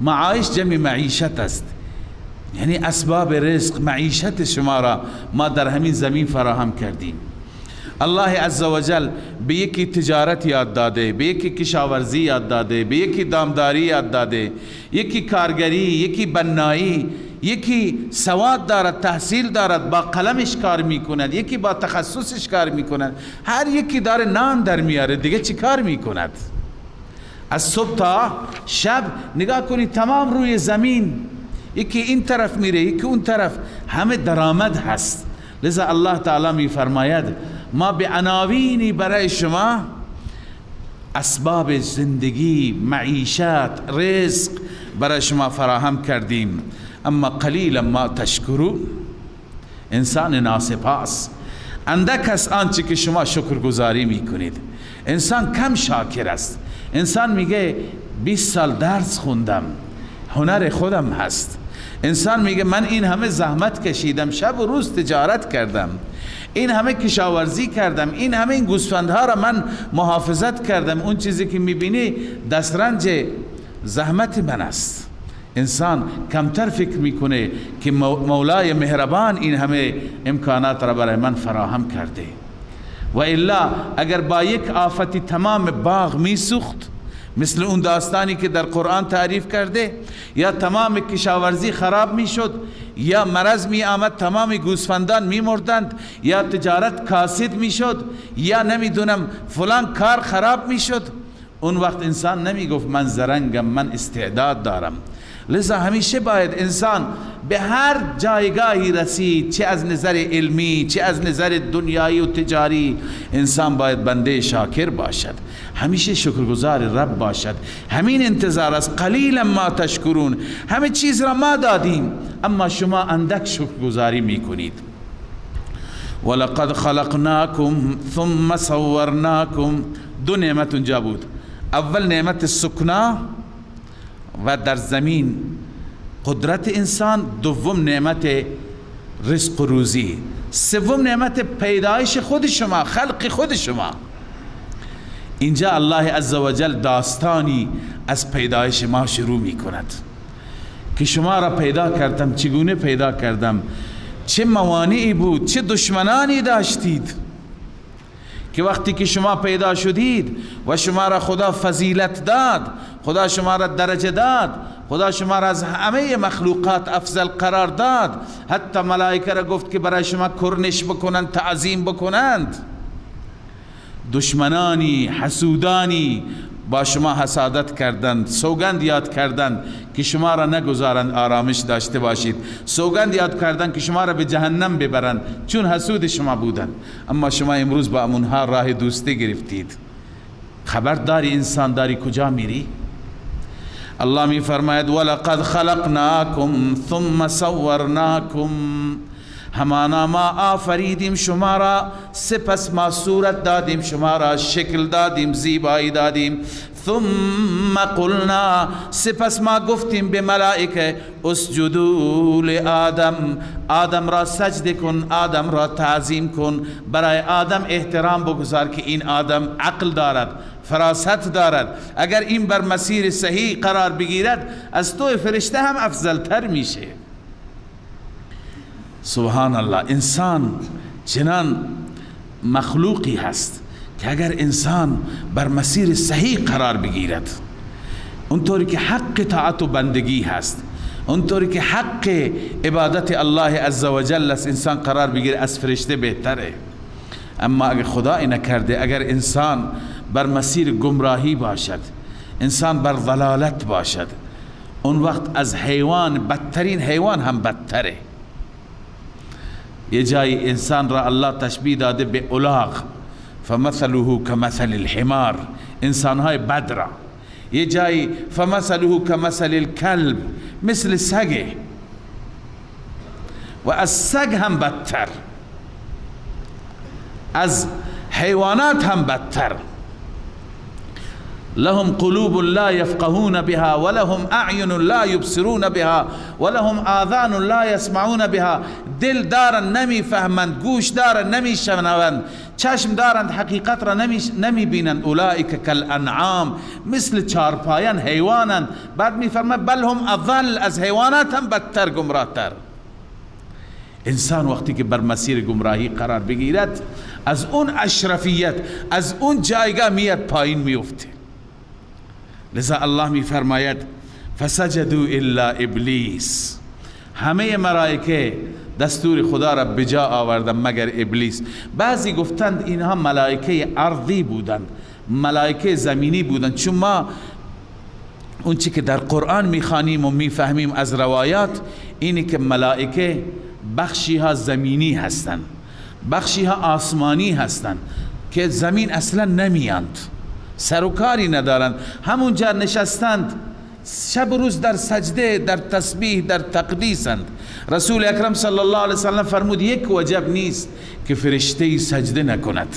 معایش جمع معیشت است، یعنی اسباب رزق، معیشت شما را ما در همین زمین فراهم کردیم. الله عزوجل به یکی تجارت یاد داده، به یکی کشاورزی یاد داده، به یکی دامداری یاد داده، یکی کارگری، یکی بنایی، یکی سواد دارد، تحصیل دارد، با قلمش کار میکند، یکی با تخصصش کار میکند، هر یکی داره نان در میاره، دیگه چی کار میکند؟ از صبح تا شب نگاه کنید، تمام روی زمین یکی این طرف میره، یکی اون طرف، همه درآمد هست. لذا الله تعالی می فرماید ما به عناوینی برای شما اسباب زندگی، معیشت، رزق برای شما فراهم کردیم، اما قلیلا ما تشکرون. انسان ناسپاس، اندک است آنچه که شما شکرگزاری میکنید. انسان کم شاکر است. انسان میگه 20 سال درس خوندم، هنر خودم هست. انسان میگه من این همه زحمت کشیدم، شب و روز تجارت کردم، این همه کشاورزی کردم، این همه این گوسفندها را من محافظت کردم، اون چیزی که میبینی دسترنج زحمت من است. انسان کمتر فکر میکنه که مولای مهربان این همه امکانات را برای من فراهم کرده. و الا اگر با یک آفتی تمام باغ میسوخت، مثل اون داستانی که در قرآن تعریف کرده، یا تمام کشاورزی خراب میشد، یا مرض می آمد تمام گوسفندان می مردند، یا تجارت کاسد میشد، یا نمیدونم فلان کار خراب میشد، اون وقت انسان نمی گفت من زرنگم، من استعداد دارم. لذا همیشه باید انسان به هر جایگاهی رسید، چه از نظر علمی چه از نظر دنیایی و تجاری، انسان باید بنده شاکر باشد، همیشه شکرگزار رب باشد. همین انتظار است. قلیلا ما تشکرون، همه چیز را ما دادیم اما شما اندک شکرگزاری میکنید. ولقد خلقناکم ثم صورناکم. دو نعمت اونجا بود، اول نعمت سکنا و در زمین قدرت انسان، دوم نعمت رزق و روزی، سوم نعمت پیدایش خود شما، خلق خود شما. اینجا الله عزوجل داستانی از پیدایش ما شروع می کند که شما را پیدا کردم، چگونه پیدا کردم، چه موانعی بود، چه دشمنانی داشتید که وقتی که شما پیدا شدید و شما را خدا فضیلت داد، خدا شما را درجه داد، خدا شما را از همه مخلوقات افضل قرار داد، حتی ملائکه را گفت که برای شما کرنش بکنند، تعظیم بکنند. دشمنانی، حسودانی با شما حسادت کردند، سوگند یاد کردند که شما را نگذارند آرامش داشته باشید، سوگند یاد کردند که شما را به جهنم ببرند چون حسود شما بودند. اما شما امروز با اونها راه دوستی گرفتید. خبر داری انسان داری کجا میری؟ الله می فرماید ولقد خلقناکم ثم صورناکم، همانا ما آفریدیم شما را، سپس ما صورت دادیم شما را، شکل دادیم، زیبایی دادیم. ثم قلنا، سپس ما گفتیم به ملائکه اسجدوا لآدم، آدم را سجده کن، آدم را تعظیم کن، برای آدم احترام بگذار که این آدم عقل دارد، فراست دارد، اگر این بر مسیر صحیح قرار بگیرد از تو فرشته هم افضل تر میشه. سبحان الله، انسان چنان مخلوقی هست که اگر انسان بر مسیر صحیح قرار بگیرد، اونطوری که حق طاعت و بندگی هست، اونطوری که حق عبادت الله عزوجل است، انسان قرار بگیره، از فرشته بهتره. اما اگر خدا نکرده، اگر انسان بر مسیر گمراهی باشد، انسان بر ضلالت باشد، اون وقت از حیوان، بدترین حیوان هم بدتره. یه جای انسان را الله تشبیه داده به الاغ، فمثله کمثل الحمار، انسانهای بد را. یه جای فمثله کمثل الکلب، مثل سگه، و از سگ هم بدتر، از حیوانات هم بدتر. لهم قلوب لا يفقهون بها ولهم اعین لا یبصرون بها ولهم آذان لا يسمعون بها. دل دارند نمی فهمند، گوش دارند نمی شنوند، چشم دارند حقیقت را نمی بینند. اولئک کالانعام، مثل چارپایان حیوانند. بعد می فرماید بل هم اضل، از حیوانات هم بدتر، گمراه تر. انسان وقتی که بر مسیر گمراهی قرار بگیرد، از اون اشرفیت، از اون جایگاه میاد پایین میفته. لذا الله می فرماید فسجدوا الا ابلیس، همه ملائکه دستور خدا را بجا آوردن مگر ابلیس. بعضی گفتند اینها ملائکه ارضی بودند، ملائکه زمینی بودند، چون ما اون چی که در قرآن میخوانیم و میفهمیم از روایات اینی که ملائکه بخشی ها زمینی هستند، بخشی ها آسمانی هستند که زمین اصلا نمیاند، سر و کاری ندارند، همونجا نشستند، شب و روز در سجده، در تسبیح، در تقدیسند. رسول اکرم صلی الله علیه وسلم فرمود یک وجب نیست که فرشته سجده نکند،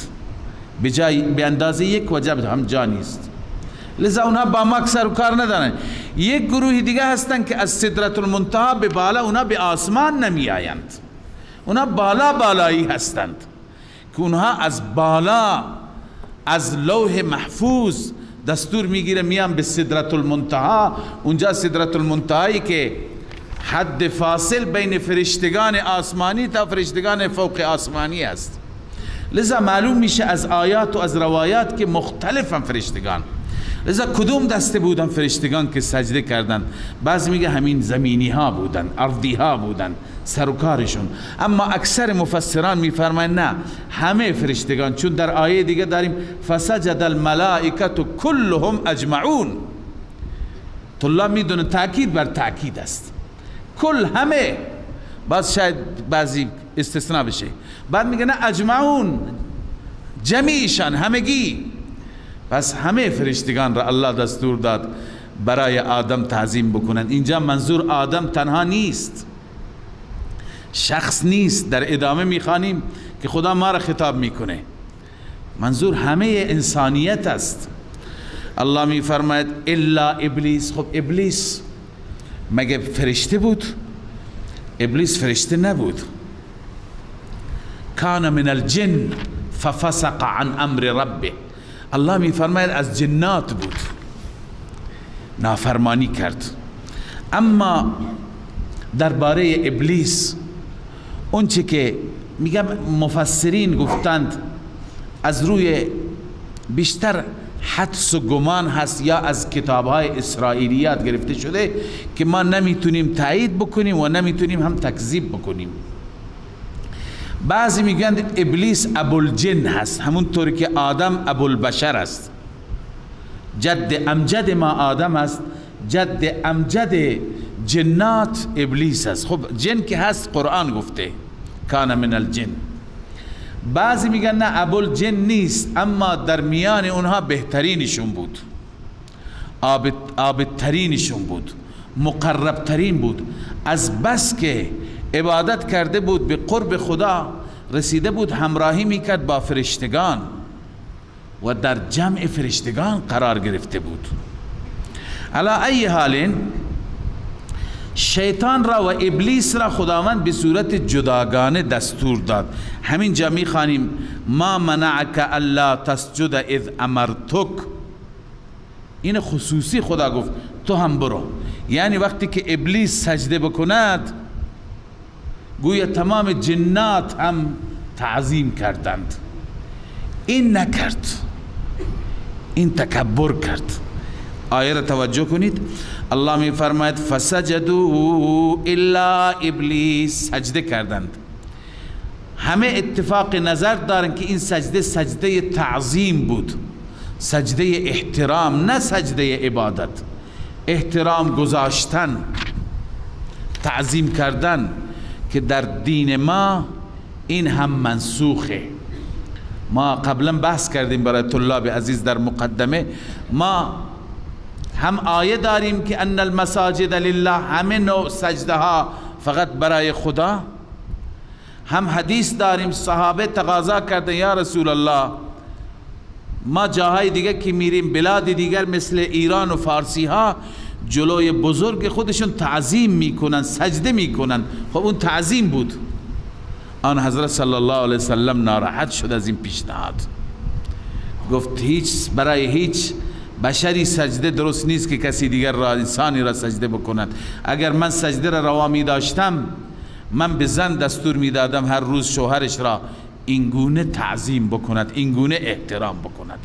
به اندازه یک وجب هم جا نیست. لذا اونها با ما سر و کار ندارند. یک گروه دیگه هستند که از سدرة المنتهی به بالا، اونها به آسمان نمی آیند، اونها بالا بالایی هستند که اونها از بالا، از لوح محفوظ دستور میگیره میان به سدرة المنتهی. اونجا سدرة المنتهی که حد فاصل بین فرشتگان آسمانی تا فرشتگان فوق آسمانی است. لذا معلوم میشه از آیات و از روایات که مختلفن فرشتگان. لذا کدوم دسته بودن فرشتگان که سجده کردن؟ بعضی میگه همین زمینی ها بودن، ارضی ها بودن، سر و کارشون. اما اکثر مفسران میفرمایند نه، همه فرشتگان، چون در آیه دیگه داریم فسجد الملائکه كلهم اجمعون، طلاب میدونه تاکید بر تاکید است. کل همه، باز شاید بعضی استثناء بشه، بعد میگه نه اجمعون، جمیعشان، همگی. پس همه فرشتگان را الله دستور داد برای آدم تعظیم بکنن. اینجا منظور آدم تنها نیست، شخص نیست. در ادامه میخوانیم که خدا ما را خطاب میکنه، منظور همه انسانیت است. الله میفرماید الا ابلیس. خب ابلیس مگه فرشته بود؟ ابلیس فرشته نبود. کان من الجن ففسق عن امر ربه. الله میفرماید از جنات بود، نافرمانی کرد. اما درباره ابلیس اونچه که میگم مفسرین گفتند از روی بیشتر حدس و گمان هست یا از کتابهای اسرائیلیات گرفته شده که ما نمیتونیم تایید بکنیم و نمیتونیم هم تکذیب بکنیم. بعضی میگن ابلیس ابوالجن هست، همونطوری که آدم ابوالبشر است. جد امجد ما آدم است، جد امجد جنات ابلیس است. خب جن که هست قرآن گفته کان من الجن. بعضی میگن نه ابوالجن نیست، اما در میان اونها بهترینشون بود، عابدترینشون بود، مقربترین بود. از بس که عبادت کرده بود به قرب خدا رسیده بود، همراهی میکرد با فرشتگان و در جمع فرشتگان قرار گرفته بود. علی ای حال شیطان را و ابلیس را خداوند به صورت جداگانه دستور داد. همین جا میخوانیم ما منعک الا تسجد اذ امرتک. این خصوصی خدا گفت تو هم برو، یعنی وقتی که ابلیس سجده بکند گویا تمام جنات هم تعظیم کردند. این نکرد، این تکبر کرد. آیه را توجه کنید، الله می فرماید فسجدوا الا ابلیس. سجده کردند. همه اتفاق نظر دارن که این سجده سجده تعظیم بود، سجده احترام، نه سجده عبادت. احترام گذاشتن، تعظیم کردن، که در دین ما این هم منسوخه. ما قبلا بحث کردیم برای طلاب عزیز در مقدمه، ما هم آیه داریم که ان المساجد لله، همه نوع سجده ها فقط برای خدا. هم حدیث داریم صحابه تقاضا کردن یا رسول الله ما جاهای دیگه که میریم، بلاد دیگر مثل ایران و فارسی ها، جلوی بزرگ خودشون تعظیم میکنن، سجده میکنن. خب اون تعظیم بود. آن حضرت صلی الله علیه وسلم ناراحت شد از این پیشنهاد، گفت برای هیچ بشری سجده درست نیست که کسی دیگر را، انسانی را سجده بکند. اگر من سجده را روا می داشتم، من به زن دستور می دادم هر روز شوهرش را اینگونه تعظیم بکند، اینگونه احترام بکند.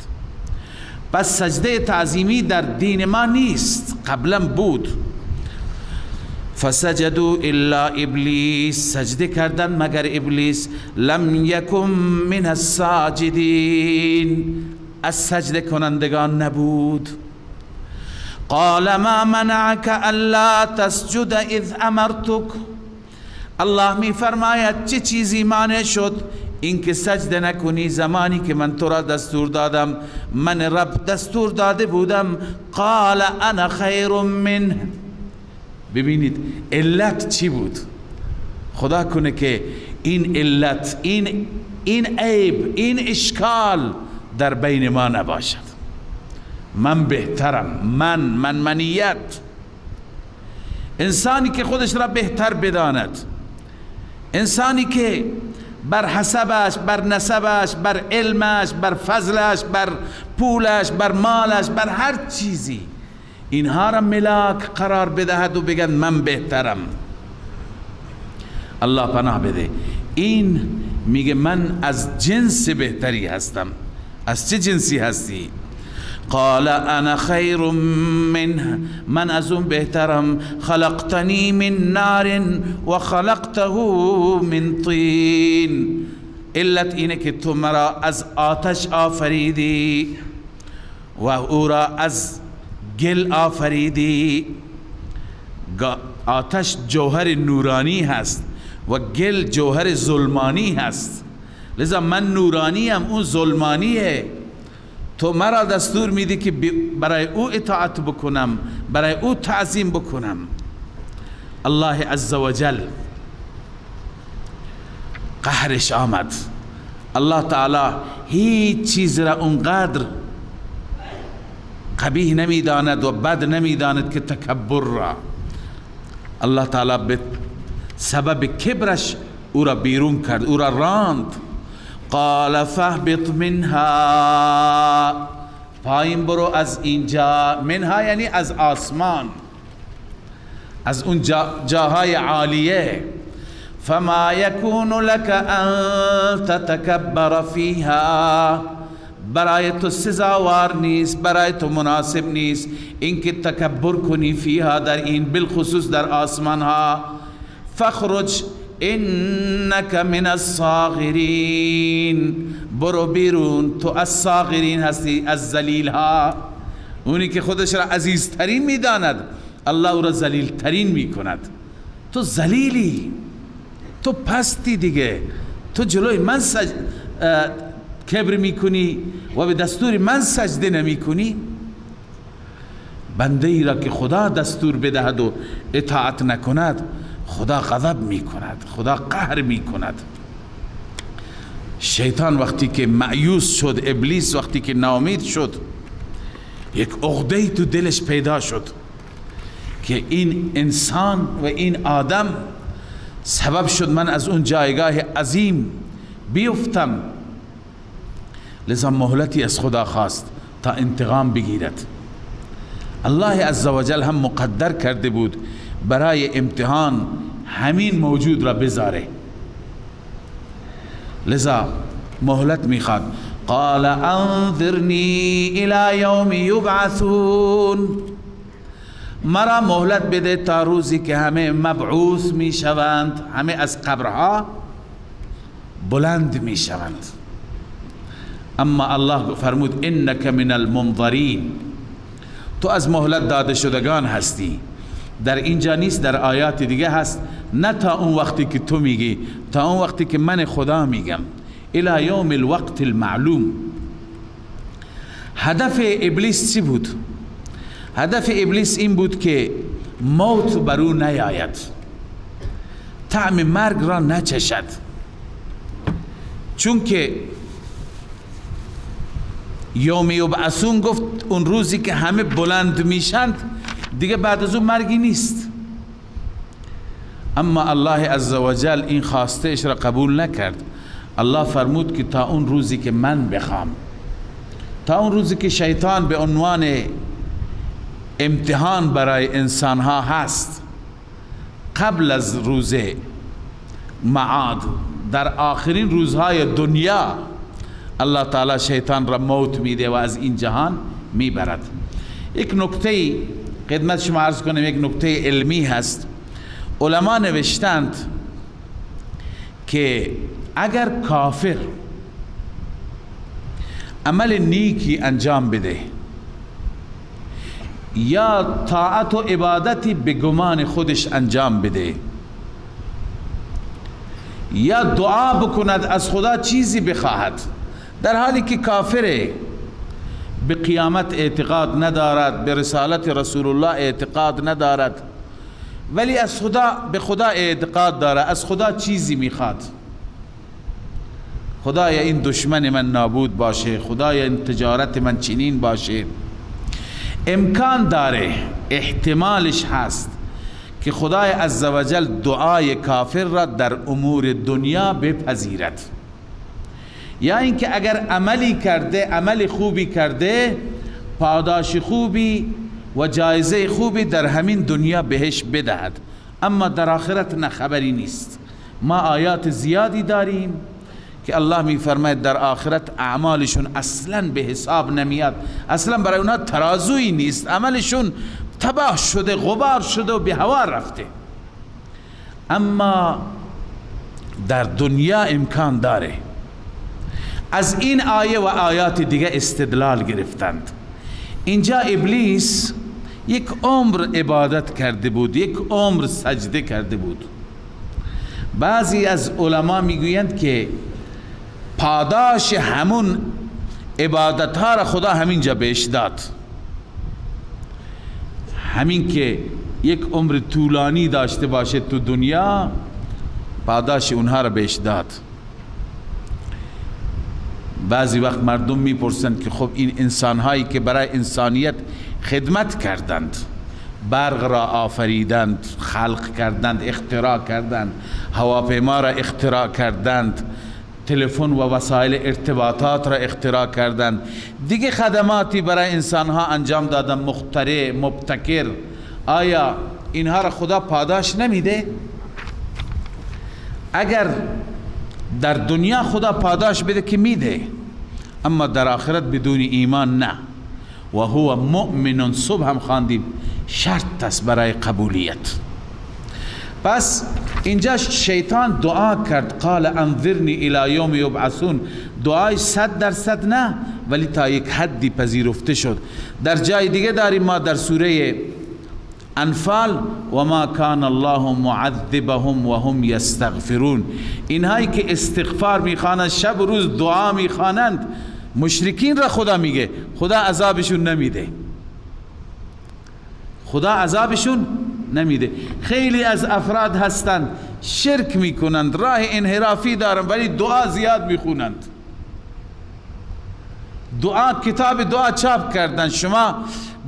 پس سجده تعظیمی در دین ما نیست، قبلا بود. فسجدوا الا ابلیس. سجده کردن مگر ابلیس. لم یکن من الساجدین. از سجده کنندگان نبود. قال ما منعك الا تسجد اذ امرتك. الله می فرماید چه چیزی مانع شد اینکه سجده نکنی زمانی که من تو را دستور دادم، من رب دستور داده بودم. قال انا خیر منه. ببینید علت چی بود؟ خدا کنه که این علت، این عیب، این اشکال در بین ما نباشد. من بهترم، منیت. انسانی که خودش را بهتر بداند، انسانی که بر حسبش، بر نسبش، بر علمش، بر فضلش، بر پولش، بر مالش، بر هر چیزی اینها را ملاک قرار بدهد و بگن من بهترم. الله پناه بده. این میگه من از جنس بهتری هستم. از چه جنسی هستی؟ قال انا خیر منه. من از اون بهترم. خلقتنی من نار و خلقته من طین. علت اینه که تو مرا از آتش آفریدی و او را از گل آفریدی. آتش جوهر نورانی هست و گل جوهر ظلمانی هست، لذا من نورانی ام، اون ظلمانیه. تو مرا دستور میدی که برای او اطاعت بکنم، برای او تعظیم بکنم. الله عزوجل قهرش آمد. الله تعالی هیچ چیز را اونقدر قبیح نمیداند و بد نمیداند که تکبر را. الله تعالی به سبب کبرش او را بیرون کرد، او را راند. قال فاهبط منها، پایین برو از اینجا. منها یعنی از آسمان، از اون جاهای عالیه. فما یکون لك ان تتکبر فیها، برای تو سزاوار نیست، برای تو مناسب نیست اینکه تکبر کنی فیها، در این بالخصوص در آسمان ها. فخرج انک من الصاغرین، برو بیرون، تو از صاغرین هستی، از ذلیل ها. اونی که خودش را عزیزترین میداند الله او را ذلیل ترین میکند. تو ذلیلی، تو پستی دیگه، تو جلوی من کبر میکنی و به دستور من سجده نمیکنی. بنده ای را که خدا دستور بدهد و اطاعت نکند خدا غضب میکند، خدا قهر میکند. شیطان وقتی که مایوس شد، ابلیس وقتی که ناامید شد، یک عقده تو دلش پیدا شد که این انسان و این آدم سبب شد من از اون جایگاه عظیم بیفتم. لذا مهلتی از خدا خواست تا انتقام بگیرد. الله عزوجل هم مقدر کرده بود برای امتحان همین موجود را بذاره، لذا مهلت میخواد. قال انظرنی الی یوم یبعثون، مرا مهلت بده تا روزی که همه مبعوث میشوند، همه از قبرها بلند میشوند. اما الله فرمود انک من المنظرین، تو از مهلت داده شدگان هستی. در اینجا نیست، در آیات دیگه هست. نه تا اون وقتی که تو میگی، تا اون وقتی که من خدا میگم. الی یوم الوقت المعلوم. هدف ابلیس چی بود؟ هدف ابلیس این بود که موت بر او نیاید، طعم مرگ را نچشد. چون که یوم یبعثون گفت اون روزی که همه بلند میشند دیگه بعد از اون مرگی نیست. اما الله عزوجل این خواستهش را قبول نکرد. الله فرمود که تا اون روزی که من بخوام، تا اون روزی که شیطان به عنوان امتحان برای انسانها هست، قبل از روز معاد، در آخرین روزهای دنیا الله تعالی شیطان را موت میده و از این جهان میبرد. یک نکته خدمت شما عرض کنم، یک نکته علمی هست. علما نوشتند که اگر کافر عمل نیکی انجام بده یا طاعت و عبادتی به گمان خودش انجام بده یا دعا بکند از خدا چیزی بخواهد، در حالی که کافره، به قیامت اعتقاد ندارد، به رسالت رسول الله اعتقاد ندارد، ولی از خدا، به خدا اعتقاد دارد، از خدا چیزی میخواد، خدایا این دشمن من نابود باشه، خدایا این تجارت من چنین باشه. امکان داره، احتمالش هست که خدای عزوجل دعای کافر را در امور دنیا بپذیرد، یا اینکه اگر عملی کرده، عمل خوبی کرده، پاداش خوبی و جایزه خوبی در همین دنیا بهش بدهد، اما در آخرت نه خبری نیست. ما آیات زیادی داریم که الله می فرماید در آخرت اعمالشون اصلا به حساب نمیاد، اصلا برای اونها ترازویی نیست، عملشون تباه شده، غبار شده و به هوا رفته. اما در دنیا امکان داره. از این آیه و آیات دیگه استدلال گرفتند. اینجا ابلیس یک عمر عبادت کرده بود، یک عمر سجده کرده بود. بعضی از علما میگویند که پاداش همون عبادت ها را خدا همینجا بهش داد. همین که یک عمر طولانی داشته باشه تو دنیا، پاداش اونها را بهش داد. بعضی وقت مردم میپرسند که خب این انسان هایی که برای انسانیت خدمت کردند، برق را آفریدند، خلق کردند، اختراع کردند، هواپیما را اختراع کردند، تلفن و وسایل ارتباطات را اختراع کردند، دیگه خدماتی برای انسان ها انجام دادن، مخترع، مبتکر، آیا اینها را خدا پاداش نمیده؟ اگر در دنیا خدا پاداش بده که میده، اما در آخرت بدون ایمان نه. و هو مؤمن، صبح هم خواندیم شرط است برای قبولیت. پس اینجا شیطان دعا کرد، قال انظرنی الی یوم یبعثون. دعای 100% نه، ولی تا یک حدی پذیرفته شد. در جای دیگه داریم ما در سوره انفال، و ما کان الله معذبهم و هم یستغفرون. اینهایی که استغفار میخوانند، شب و روز دعا میخوانند، مشرکین را خدا میگه خدا عذابشون نمیده، خدا عذابشون نمیده. خیلی از افراد هستند شرک میکنند، راه انحرافی دارند، ولی دعا زیاد میخونند. دعا، کتاب دعا چاپ کردن. شما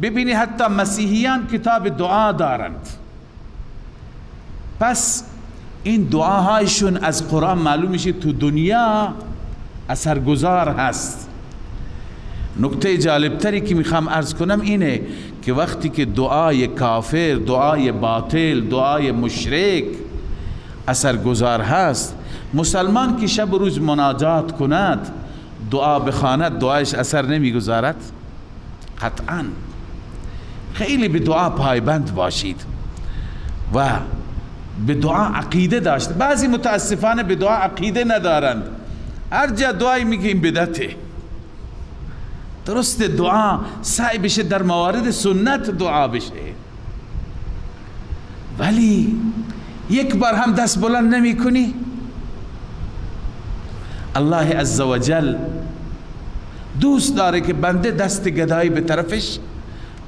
ببینی حتی مسیحیان کتاب دعا دارند. پس این دعاهایشون از قرآن معلوم میشه تو دنیا اثرگذار هست. نکته جالبتری که میخوام عرض کنم اینه که وقتی که دعای کافر، دعای باطل، دعای مشرک اثرگذار هست، مسلمان که شب و روز مناجات کند، دعا بخواند، دعایش اثر نمیگذارد؟ قطعا. خیلی به دعا پایبند باشید و به دعا عقیده داشت. بعضی متاسفانه به دعا عقیده ندارند، هر جا دعای میگه این بدعته. درست دعا سعی بشه در موارد سنت دعا بشه، ولی یک بار هم دست بلند نمی کنی. الله عزوجل دوست داره که بنده دست گدایی به طرفش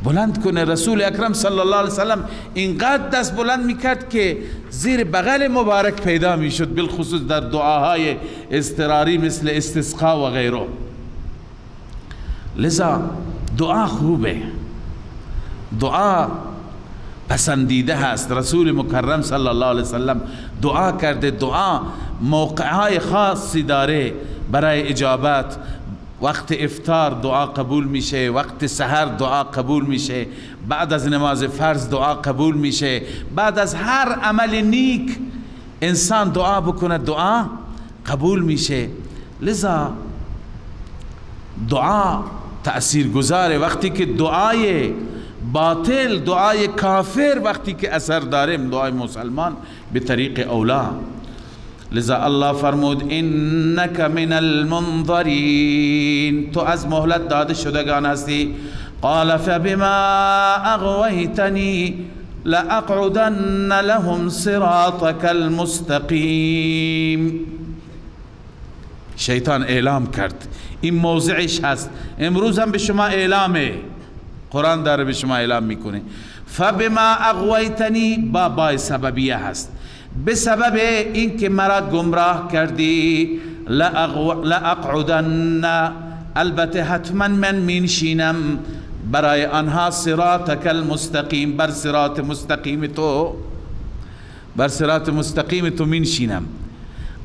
بلند کنه. رسول اکرم صلی الله علیه وسلم اینقدر دست بلند میکرد که زیر بغل مبارک پیدا میشد، بالخصوص در دعاهای اضطراری مثل استسقا و غیره. لذا دعا خوبه، دعا پسندیده هست. رسول مکرم صلی الله علیه وسلم دعا کرده. دعا موقعهای خاصی داره برای اجابت. وقت افطار دعا قبول میشه، وقت سحر دعا قبول میشه، بعد از نماز فرض دعا قبول میشه، بعد از هر عمل نیک انسان دعا بکنه دعا قبول میشه. لذا دعا تأثیر گذاره. وقتی که دعای باطل، دعای کافر وقتی که اثر داره، دعای مسلمان به طریق اولا. لذا الله فرمود انک من المنظرین، تو از مهلت داده شدگان هستی. قال فبما اغویتنی لاقعدن لهم صراطك المستقیم. شیطان اعلام کرد، این موضعش هست، امروز هم به شما اعلامه، قرآن داره به شما اعلام میکنه. فبما اغویتنی با سببیه هست، به سبب این که مرا گمراه کردی، لاقعدن، البته حتما من مینشینم برای آنها صراطک المستقیم، بر صراط مستقیم تو، بر صراط مستقیم تو مینشینم.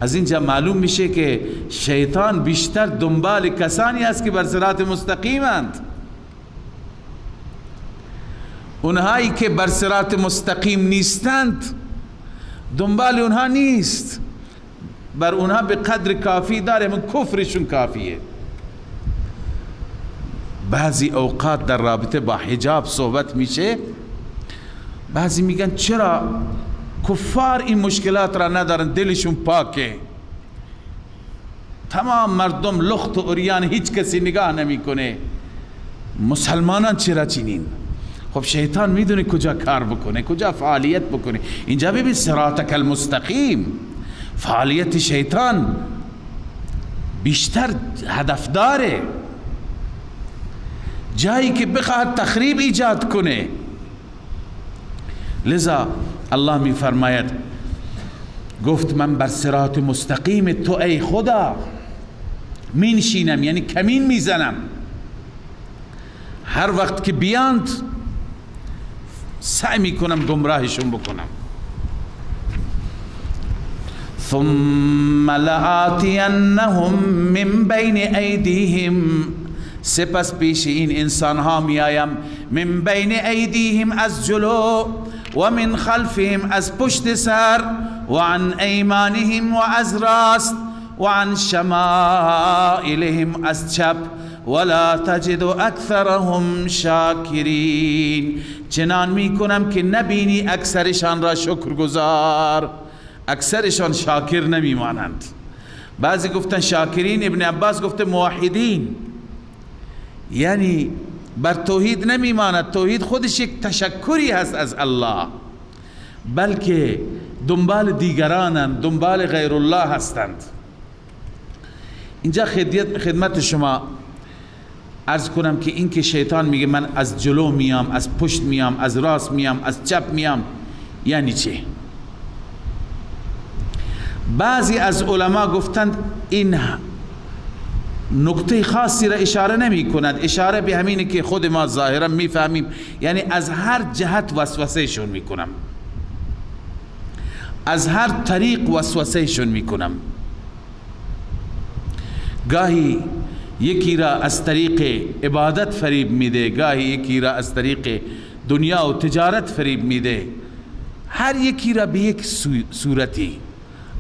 از اینجا معلوم میشه که شیطان بیشتر دنبال کسانی است که بر صراط مستقیمند. اونهایی که بر صراط مستقیم نیستند دنبال اونها نیست، بر اونها به قدر کافی داره، من کفرشون کافیه. بعضی اوقات در رابطه با حجاب صحبت میشه، بعضی میگن چرا کفار این مشکلات را ندارن، دلشون پاکه، تمام مردم لخت و عریان، هیچ کسی نگاه نمیکنه، مسلمانان چرا چنین؟ خب شیطان میدونه کجا کار بکنه، کجا فعالیت بکنه. اینجا ببین صراطک المستقیم، فعالیت شیطان بیشتر هدف داره، جایی که بخواهد تخریب ایجاد کنه. لذا الله می فرماید گفت من بر صراط مستقیم تو ای خدا مینشینم، یعنی کمین میزنم، هر وقت که بیاند سعی میکنم گمراهشون بکنم. ثم لآتینهم من بین ایدیهم، سپس پیش این انسان ها میایم، من بین ایدیهم از جلو، و من خلفهم از پشت سر، و عن ایمانهم و از راست، و عن شمائلهم از چپ، ولا تجد اکثرهم شاکرین، چنان میکنم که نبینی اکثرشان را شکرگزار، اکثرشان شاکر نمیمانند. بعضی گفتن شاکرین، ابن عباس گفته موحدین، یعنی بر توحید نمیماند. توحید خودش یک تشکری هست از الله، بلکه دنبال دیگرانند، دنبال غیر الله هستند. اینجا خدمت شما عرض کنم که این که شیطان میگه من از جلو میام، از پشت میام، از راست میام، از چپ میام، یعنی چه؟ بعضی از علما گفتند این نکته خاصی را اشاره نمی کند، اشاره به همینه که خود ما ظاهرا میفهمیم، یعنی از هر جهت وسوسه شون میکنم، از هر طریق وسوسه شون میکنم. گاهی یکی را از طریق عبادت فریب میده، گاهی یکی را از طریق دنیا و تجارت فریب میده، هر یکی را به یک صورتی،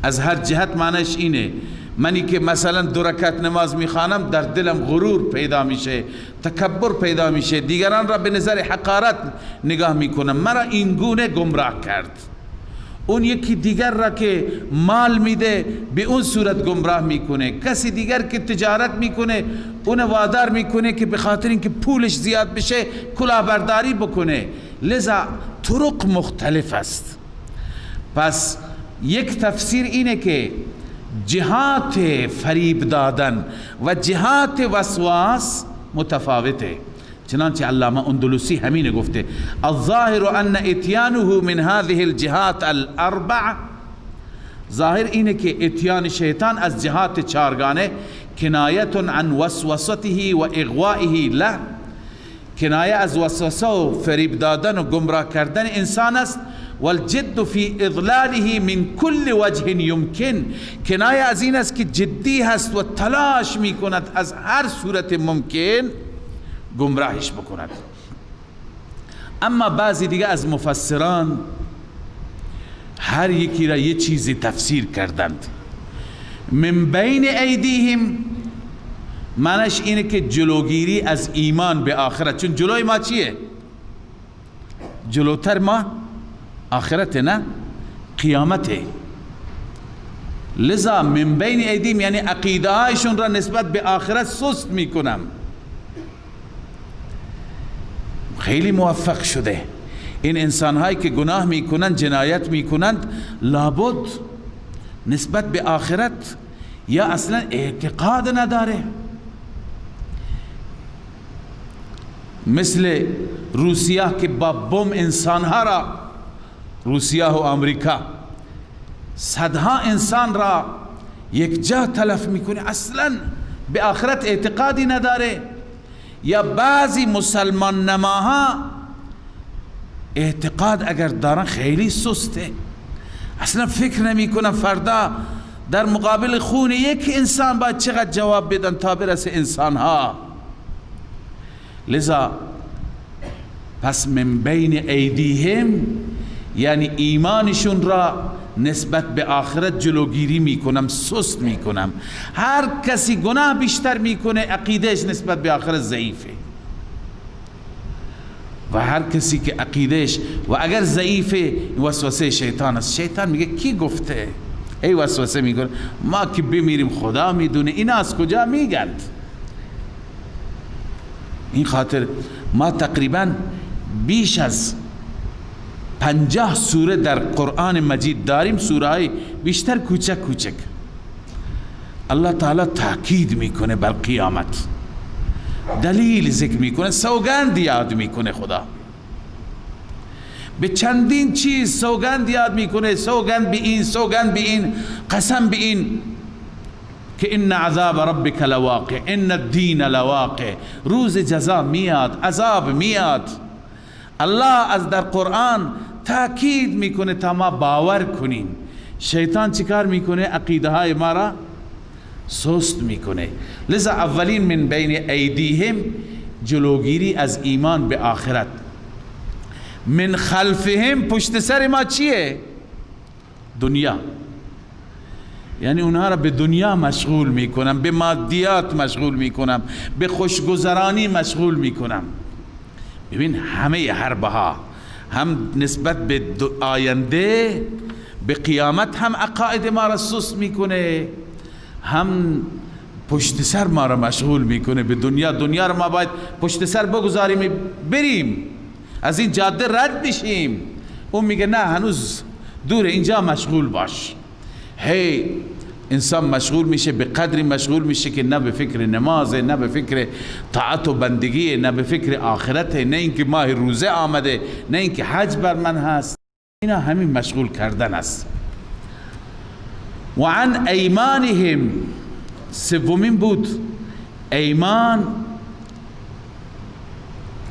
از هر جهت. معنیش اینه منی که مثلا 2 رکعت نماز میخوانم، در دلم غرور پیدا میشه، تکبر پیدا میشه، دیگران را به نظر حقارت نگاه میکنم، مرا این گونه گمراه کرد. اون یکی دیگر را که مال میده به اون صورت گمراه میکنه، کسی دیگر که تجارت میکنه اون وادار میکنه که به خاطر اینکه پولش زیاد بشه کلاهبرداری بکنه. لذا طرق مختلف است. پس یک تفسیر اینه که جهات فریب دادن و جهات وسواس متفاوته. چنانچه علامه اندلسی همینه گفته الظاهر ان اتیانه من هذه الجهات الاربع، ظاهر اینه که اتیان شیطان از جهات 4گانه کنایت عن وسوسته و اغوائه له، کنایه از وسوسه و فریب دادن و گمراه کردن انسان است. والجد فی اضلاله من کل وجه یمکن، کنایه از این است که جدی هست و تلاش می کند از هر صورت ممکن گمراهش بکند. اما بعضی دیگه از مفسران هر یکی را یه چیزی تفسیر کردند. من بین ایدیهم معنیش اینه که جلوگیری از ایمان به آخرت، چون جلوی ما چیه؟ جلوتر ما آخرت، نه قیامته. لذا من بین ایدیهم یعنی عقیده هایشون را نسبت به آخرت سست میکنم. خیلی موفق شده این انسان هایی که گناه میکنند، جنایت میکنند، لابد نسبت به آخرت یا اصلا اعتقاد نداره. مثل روسیه که با بم انسان ها را، روسیه و امریکا صدها انسان را یک جا تلف میکنه، اصلا به آخرت اعتقادی نداره. یا بعضی مسلمان نماها اعتقاد اگر دارن خیلی سسته، اصلا فکر نمی کنن فردا در مقابل خون یک انسان باید چقدر جواب بدن تا برسه انسان ها. لذا پس من بین ایدیهم یعنی ایمانشون را نسبت به آخرت جلوگیری میکنم، سست میکنم. هر کسی گناه بیشتر میکنه عقیدهش نسبت به آخرت ضعیفه، و هر کسی که عقیدهش و اگر ضعیفه وسوسه شیطان است. شیطان میگه کی گفته؟ ای وسوسه میکنه ما که بمیریم خدا میدونه، اینا از کجا میگند؟ این خاطر ما تقریبا بیش از 50 سوره در قرآن مجید داریم، سوره های بیشتر کوچک کوچک. الله تعالی تاکید میکنه بر قیامت، دلیل ذکر میکنه، سوگند یاد میکنه. خدا به چندین چیز سوگند یاد میکنه، سوگند به این، سوگند به این، قسم به این که ان عذاب ربک لواقع، ان الدین لواقع، روز جزا میاد، عذاب میاد. الله از در قرآن تاکید میکنه تا ما باور کنیم. شیطان چیکار میکنه؟ عقیده های ما را سست میکنه. لذا اولین من بین ایدیهم جلوگیری از ایمان به آخرت، من خلفهم پشت سر ما چیه؟ دنیا. یعنی اونها را به دنیا مشغول میکنم، به مادیات مشغول میکنم، به خوشگذرانی مشغول میکنم. ببین همه حربه ها هم نسبت به آینده، به قیامت هم عقاید ما را سست میکنه، هم پشت سر ما را مشغول میکنه به دنیا. دنیا را ما باید پشت سر بگذاریم، بریم از این جاده رد بشیم. اون میگه نه هنوز دور، اینجا مشغول باش. هی انسان مشغول میشه، به قدری مشغول میشه که نه به فکر نمازه، نه به فکر طاعت و بندگیه، نه به فکر آخرته، نه اینکه ماه روزه آمده، نه اینکه حج بر من هست. اینا همین مشغول کردن است. و عن ایمانهم، سومین بود. ایمان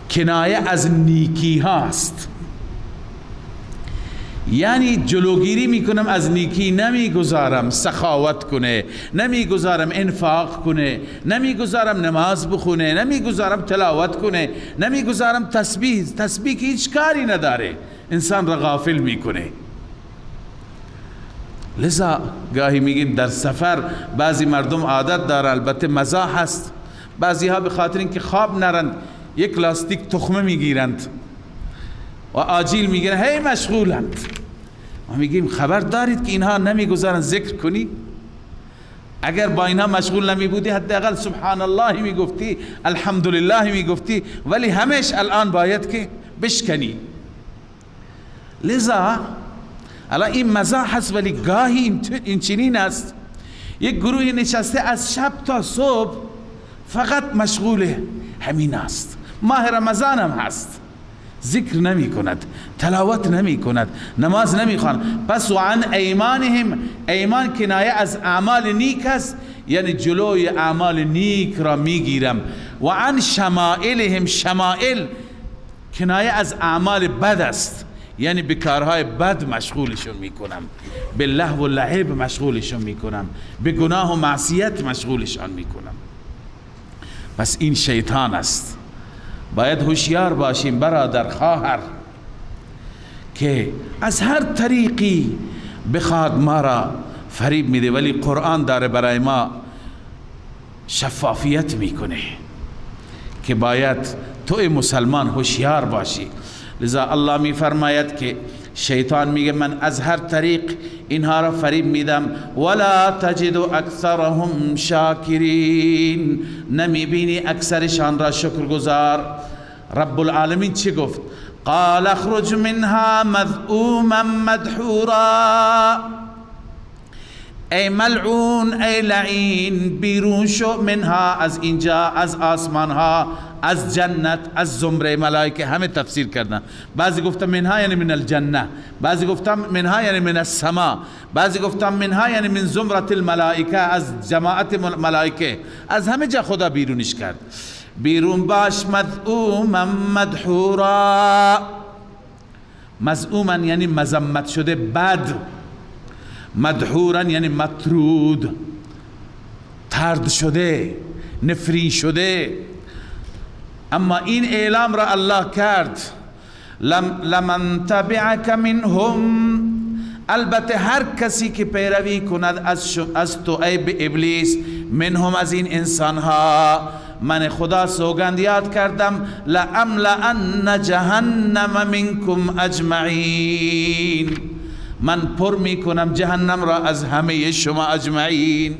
کنایه از نیکی هاست، یعنی جلوگیری میکنم از نیکی، نمیگذارم سخاوت کنه، نمیگذارم انفاق کنه، نمیگذارم نماز بخونه، نمیگذارم تلاوت کنه، نمیگذارم تسبیح که هیچ کاری نداره، انسان را غافل میکنه. لذا گاهی میگیم در سفر بعضی مردم عادت داره، البته مزاح هست، بعضی ها به خاطر اینکه خواب نرند یک لاستیک تخمه میگیرند و آجیل میگیرن، هی مشغولند. ما میگیم خبر دارید که اینها نمیگذارن ذکر کنی؟ اگر با اینها مشغول نمی بودی حداقل سبحان الله میگفتی، الحمدلله میگفتی، ولی همش الان باید که بشکنی. لذا الان این مزاح هست، ولی گاهی این چنین است. یک گروه نشسته از شب تا صبح فقط مشغول همین است. ماه رمضان هم هست، ذکر نمی کند، تلاوت نمی کند، نماز نمی خواند. پس و عن ایمانهم، ایمان کنایه از اعمال نیک است، یعنی جلوی اعمال نیک را میگیرم. و عن شمائلهم، شمائل کنایه از اعمال بد است، یعنی به کارهای بد مشغولشون میکنم، به لهو و لعب مشغولشون میکنم، به گناه و معصیت مشغولشان میکنم. پس این شیطان است. باید هوشیار باشیم برادر خواهر که از هر طریقی بخواد ما را فریب میده، ولی قرآن داره برای ما شفافیت میکنه که باید تو مسلمان هوشیار باشی. لذا الله میفرماید که شیطان میگه من از هر طریق اینها را فریب میدم. ولا تجد اکثرهم شاکرین، نمیبینی اکثرشان را شکرگزار. رب العالمین چی گفت؟ قال اخرج منها مذءوما مدحورا، ای ملعون، ای لعین، بیرون شو، منها از اینجا، از آسمان ها، از جنت، از زمره ملائکه. همه تفسیر کردن، بعضی گفتن منها یعنی من الجنه، بعضی گفتن منها یعنی من السما، بعضی گفتن منها یعنی من زمرة الملائکه، از جماعت ملائکه. از همه جا خدا بیرونش کرد. بیرون باش، مذءوما مدحورا، مذءوما یعنی مذمت شده، بد، مدحورا یعنی مطرود، طرد شده، نفرین شده. اما این اعلام را الله کرد، لمن تبعک منهم، البته هر کسی که پیروی کند از تو ای به ابلیس، منهم از این انسان ها، من خدا سوگند یاد کردم، لأملأن جهنم منکم اجمعین، من پر میکنم جهنم را از همه شما اجمعین.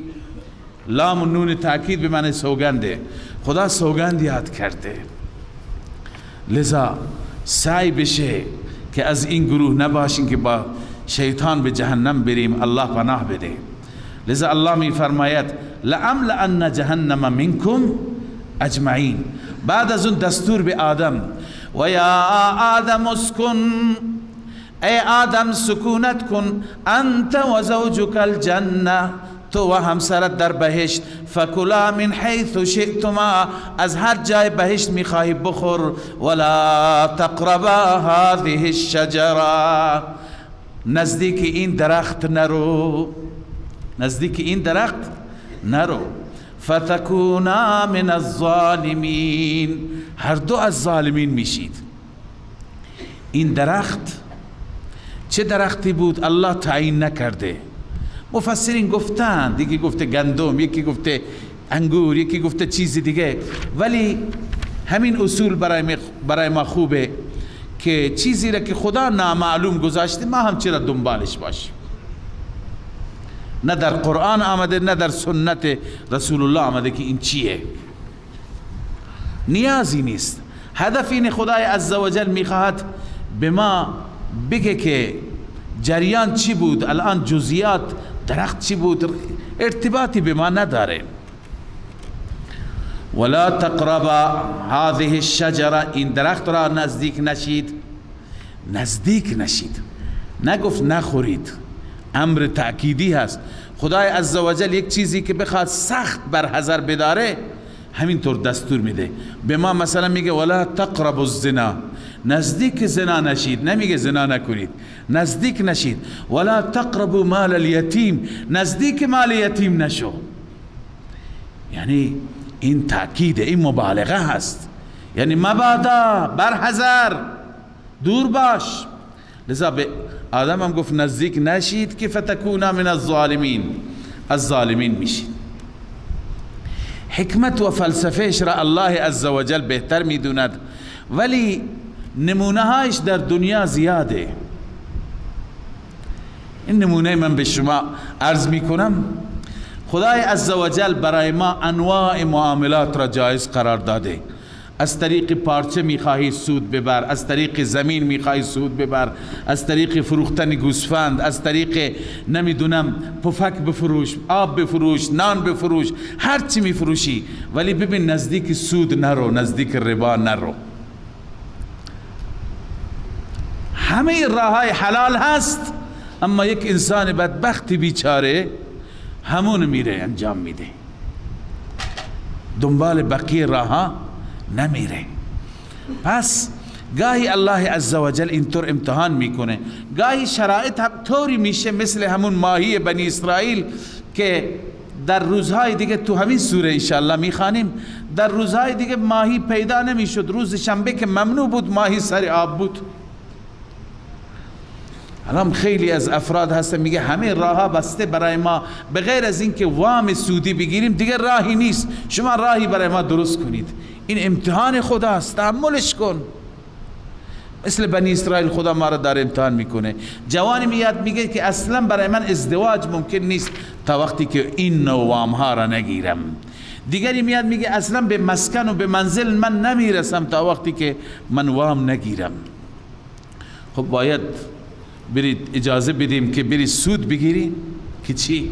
لام و نون تاکید به معنی سوگنده، خدا سوگند یاد کرده. لذا سعی بشه که از این گروه نباشین که با شیطان به جهنم بریم. الله پناه بده. لذا الله می فرماید لأملأن جهنم منکم اجمعین. بعد از اون دستور به آدم و یا آدم اسکن، ای آدم سکونت کن، انت و زوجک الجنه، تو و همسرت در بهشت، فکلا من حیث شئتما، از هر جای بهشت میخواهی بخور، ولا تقربا هذه الشجره، نزدیک این درخت نرو، نزدیک این درخت نرو، فتکونا من الظالمین، هر دو از ظالمین میشید. این درخت چه درختی بود الله تعیین نکرده. مفسرین گفتن، یکی گفته گندم، یکی گفته انگور، یکی گفته چیز دیگه، ولی همین اصول برای ما خوبه که چیزی را که خدا نامعلوم گذاشته ما هم چرا دنبالش باشیم. نه در قرآن آمده نه در سنت رسول الله آمده که این چیه. نیازی نیست. هدف این خدای عزوجل میخواهد به ما بگه که جریان چی بود، الان جزئیات درخت چی بود ارتباطی به ما نداره. ولا تقربا هذه الشجره، این درخت را نزدیک نشید. نزدیک نشید، نگفت نخورید. امر تأکیدی هست. خدای عزوجل یک چیزی که بخواد سخت بر حذر بداره همینطور دستور میده. به ما مثلا میگه ولا تقربوا الزنا، نزدیک زنا نشید، نمیگه زنا نکنید، نزدیک نشید. ولا تقربوا مال الیتیم، نزدیک مال یتیم نشو. یعنی این تأکید، این مبالغه هست، یعنی مبادا، بر حذر، دور باش. لذا به آدم هم گفت نزدیک نشید که فتکونا من الظالمین، از ظالمین میشید. حکمت و فلسفهش را الله عزوجل بهتر میدوند، ولی نمونه هایش در دنیا زیاده. این نمونه من به شما عرض میکنم. خدای عزوجل برای ما انواع معاملات را جایز قرار داده. از طریق پارچه میخواهی سود ببر، از طریق زمین میخواهی سود ببر، از طریق فروختن گوسفند، از طریق نمیدونم پفک بفروش، آب بفروش، نان بفروش، هر چی میفروشی، ولی ببین نزدیک سود نرو، نزدیک ربا نرو. همه راههای حلال هست، اما یک انسان بدبخت بیچاره همون میره انجام میده، دنبال بقیه راهها نمیره. پس گاهی الله عزوجل اینطور امتحان میکنه، گاهی شرایط هم طوری میشه مثل همون ماهی بنی اسرائیل که در روزهای دیگه تو همین سوره انشاءالله میخوانیم، در روزهای دیگه ماهی پیدا نمیشد. روز شنبه که ممنوع بود ماهی سر آب بود. الان خیلی از افراد هستن میگه همه راهها بسته برای ما، بغیر از اینکه وام سودی بگیریم دیگه راهی نیست، شما راهی برای ما درست کنید. این امتحان خداست، تحملش کن. مثل بنی اسرائیل خدا ما را داره امتحان میکنه. جوانی میاد میگه که اصلا برای من ازدواج ممکن نیست تا وقتی که این نوع وام ها را نگیرم. دیگری میاد میگه اصلا به مسکن و به منزل من نمیرسم تا وقتی که من وام نگیرم. خب باید برید اجازه بدیم که بری سود بگیری که چی؟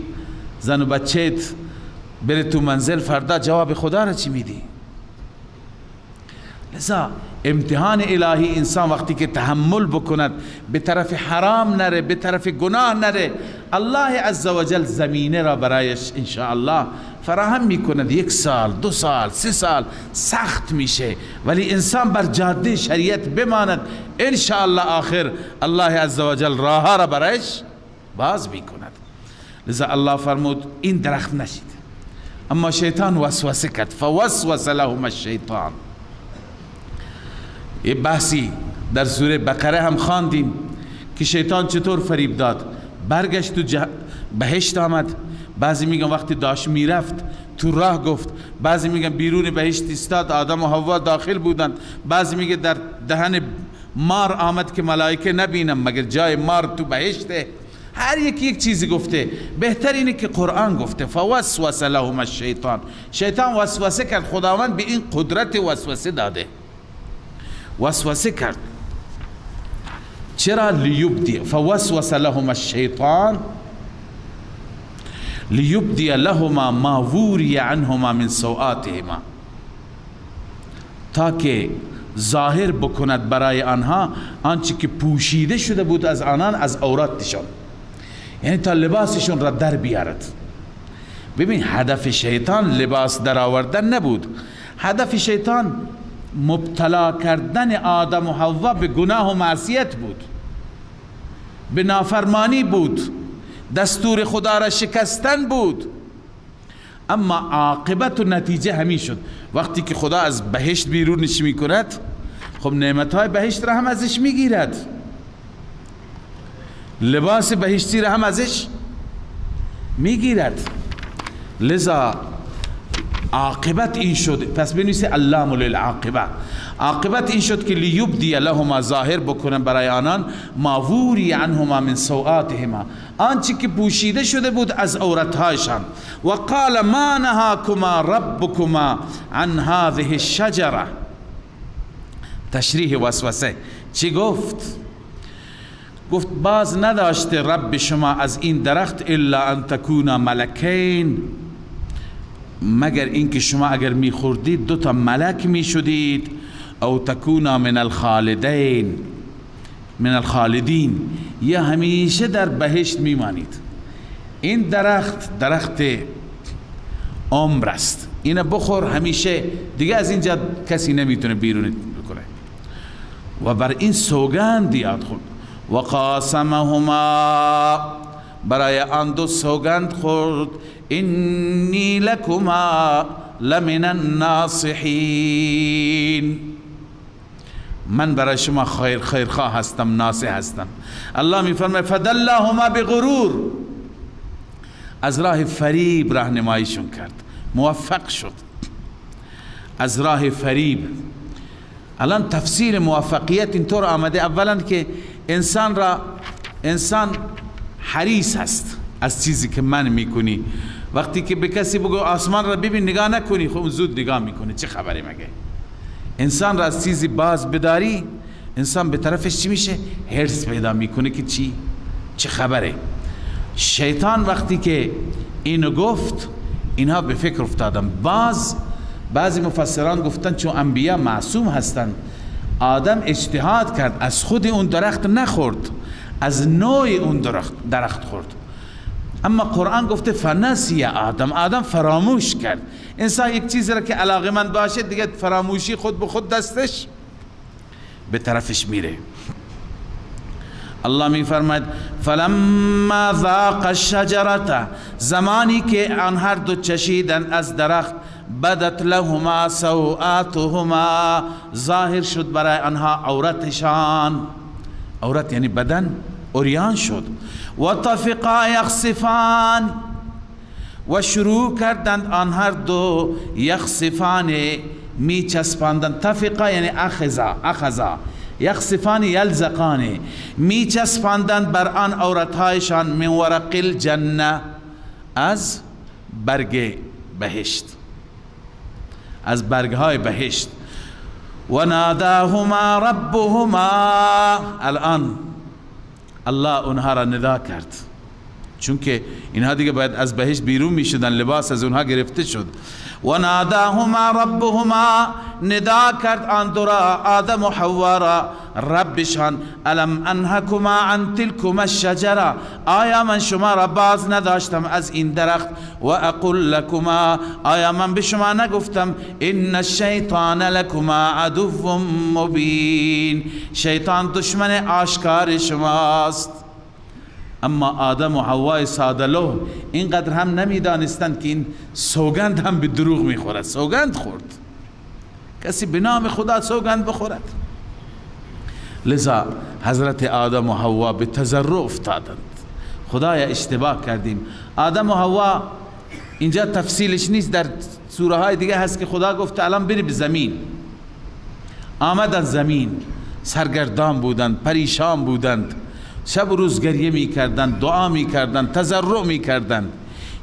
زن و بچهت بری تو منزل، فردا جواب خدا را چی میدی؟ لذا امتحان الهی انسان وقتی که تحمل بکند، به طرف حرام نره، به طرف گناه نره، الله عزوجل زمینه را برایش انشاءالله فراهم میکند. 1 سال 2 سال 3 سال سخت میشه، ولی انسان بر جاده شریعت بماند، انشاءالله آخر الله عزوجل راه را برایش باز میکند. لذا الله فرمود این درخت نشید. اما شیطان وسوسه کرد، فوسوس لهم الشیطان. یه بحثی در سوره بقره هم خواندیم که شیطان چطور فریب داد. برگشت تو بهشت آمد، بعضی میگن وقتی داشت میرفت تو راه گفت، بعضی میگن بیرون بهشت استاد، آدم و حوا داخل بودند، بعضی میگه در دهن مار آمد که ملائکه نبینم مگر جای مار تو بهشته. هر یکی یک چیزی گفته. بهتر اینه که قرآن گفته فوسوس لهم الشیطان. شیطان وسوسه کرد، خداوند به این قدرت وسوسه داده، وسوسه کرد. چرا؟ لیبدی فوسوس لهما الشیطان لیبدی لهما ما ووری عنهما من سوآتهما، تا که ظاهر بکند برای آنها آنچه که پوشیده شده بود از آنان از عوراتشان، یعنی تا لباسشون را در بیارد. ببین هدف شیطان لباس در آوردن نبود، هدف شیطان مبتلا کردن آدم و حوا به گناه و معصیت بود، به نافرمانی بود، دستور خدا را شکستن بود. اما عاقبت و نتیجه همین شد. وقتی که خدا از بهشت بیرونش می کند، خب نعمتهای بهشت را هم ازش می گیرد، لباس بهشتی را هم ازش می گیرد. لذا عاقبت این شد. پس بنویسه علام للعاقبه. عاقبت این شد که لیبدی لهما، ظاهر بکنن برای آنان، ما ووری عنهما من سوآتهما، آنچه که پوشیده شده بود از عورتهایشان. و قال ما نهاکما ربکما عن هذه الشجره. تشریح وسوسه چی گفت؟ گفت باز نداشته رب شما از این درخت الا ان تکونا ملکین، مگر اینکه شما اگر میخوردید دو تا ملک میشدید، او تکونا من الخالدین، من الخالدین، یا همیشه در بهشت میمانید. این درخت عمر است، اینو بخور همیشه دیگه از اینجا کسی نمیتونه بیرون بکنه. و بر این سوگند یاد خورد. و قاسمهما، برای آن دو سوگند خورد، انی لکما لمن الناصحین، من برای شما خیرخواه هستم، ناصح هستم. الله میفرماید فدلهما بغرور، از راه فریب راهنماییشون کرد، موفق شد از راه فریب. الان تفسیر موفقیت اینطور آمده، اولا که انسان حریص هست از چیزی که من میکنی. وقتی که به کسی بگو آسمان را ببین نگاه نکنی، خب زود نگاه میکنه، چه خبری مگه؟ انسان را از چیزی باز بداری، انسان به طرفش چی میشه؟ حرص پیدا میکنه که چه خبره. شیطان وقتی که اینو گفت، اینها به فکر افتادن. بعضی مفسران گفتن چون انبیا معصوم هستند، آدم اجتهاد کرد، از خود اون درخت نخورد، از نوع اون درخت خورد. اما قرآن گفته فنسی آدم فراموش کرد. انسان یک چیزی را که علاقمند باشه دیگه فراموشی خود به خود دستش به طرفش میره. الله می فرماید فلما ذاق الشجرة، زمانی که آن هر دو چشیدن از درخت، بدت لهما سوآتهما، ظاهر شد برای آنها عورتشان، عورت یعنی بدن عریان شد. و طفقا یخصفان، و شروع کردند آن هر دو یخصفان، می چسباندند. طفقا یعنی اخذا، یخصفان یلزقان، می چسباندند بر آن عورتهایشان، من ورق الجنه، از برگ بهشت، از برگهای بهشت. و ناداهما ربهما، الان الله اونها را ندا کرد، چون که اینها دیگه باید از بهشت بیرون می شدن، لباس از اونها گرفته شد. و ناداهما ربهما، ندا کرد آن دو را، آدم و حوا را، ربشان، الم انهکما عن تلکما الشجره، آیا من شما را باز نداشتم از این درخت؟ و اقول لکما، آیا من به شما نگفتم ان الشیطان لکما عدو مبین، شیطان دشمن آشکار شماست. اما آدم و حوای سادلو اینقدر هم نمیدانستند که این سوگند هم به دروغ میخورد. سوگند خورد، کسی به نام خدا سوگند بخورد؟ لذا حضرت آدم و حوا به تضرع افتادند. خدایا اشتباه کردیم. آدم و حوا اینجا تفصیلش نیست، در سوره های دیگه هست که خدا گفته الان بری به زمین. آمدن زمین، سرگردان بودند، پریشان بودند، شب و روز گریه می کردند، دعا می کردند، تضرع می کردند.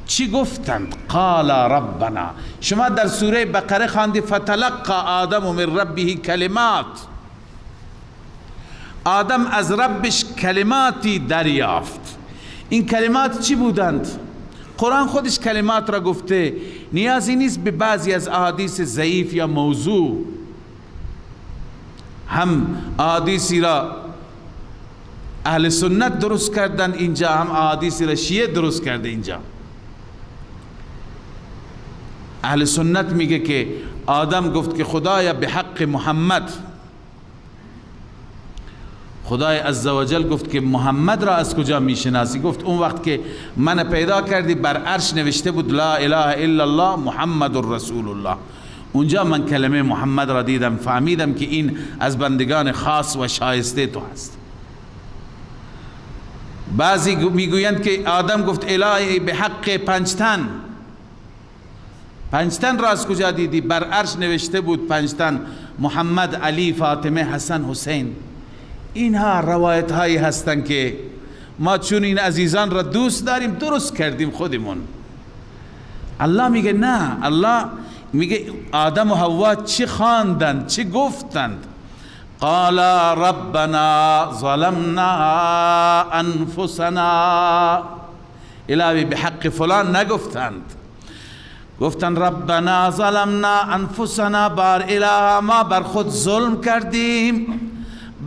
چی گفتند؟ قال ربنا. شما در سوره بقره خواندی فتلقى آدم من ربه کلمات. آدم از ربش کلماتی دریافت. این کلمات چی بودند؟ قرآن خودش کلمات را گفته، نیازی نیست به بعضی از احادیث ضعیف یا موضوع. هم احادیثی را اهل سنت درست کردن اینجا، هم احادیثی را شیعه درست کرده اینجا. اهل سنت میگه که آدم گفت که خدایا به حق محمد، خدای عزوجل گفت که محمد را از کجا میشناسی؟ گفت اون وقت که من پیدا کردی بر عرش نوشته بود لا اله الا الله محمد رسول الله. اونجا من کلمه محمد را دیدم، فهمیدم که این از بندگان خاص و شایسته تو هست. بعضی میگویند که آدم گفت الهی به حق پنجتن. پنجتن را از کجا دیدی؟ بر عرش نوشته بود پنجتن، محمد، علی، فاطمه، حسن، حسین. اینها روایت هایی هستند که ما چون این عزیزان را دوست داریم درست کردیم خودمون. الله میگه نه، الله میگه آدم و حوا چی خواندند، چی گفتند؟ قال ربنا ظلمنا انفسنا. الهی به حق فلان نگفتند، گفتن ربنا ظلمنا انفسنا، بار اله ما بر خود ظلم کردیم،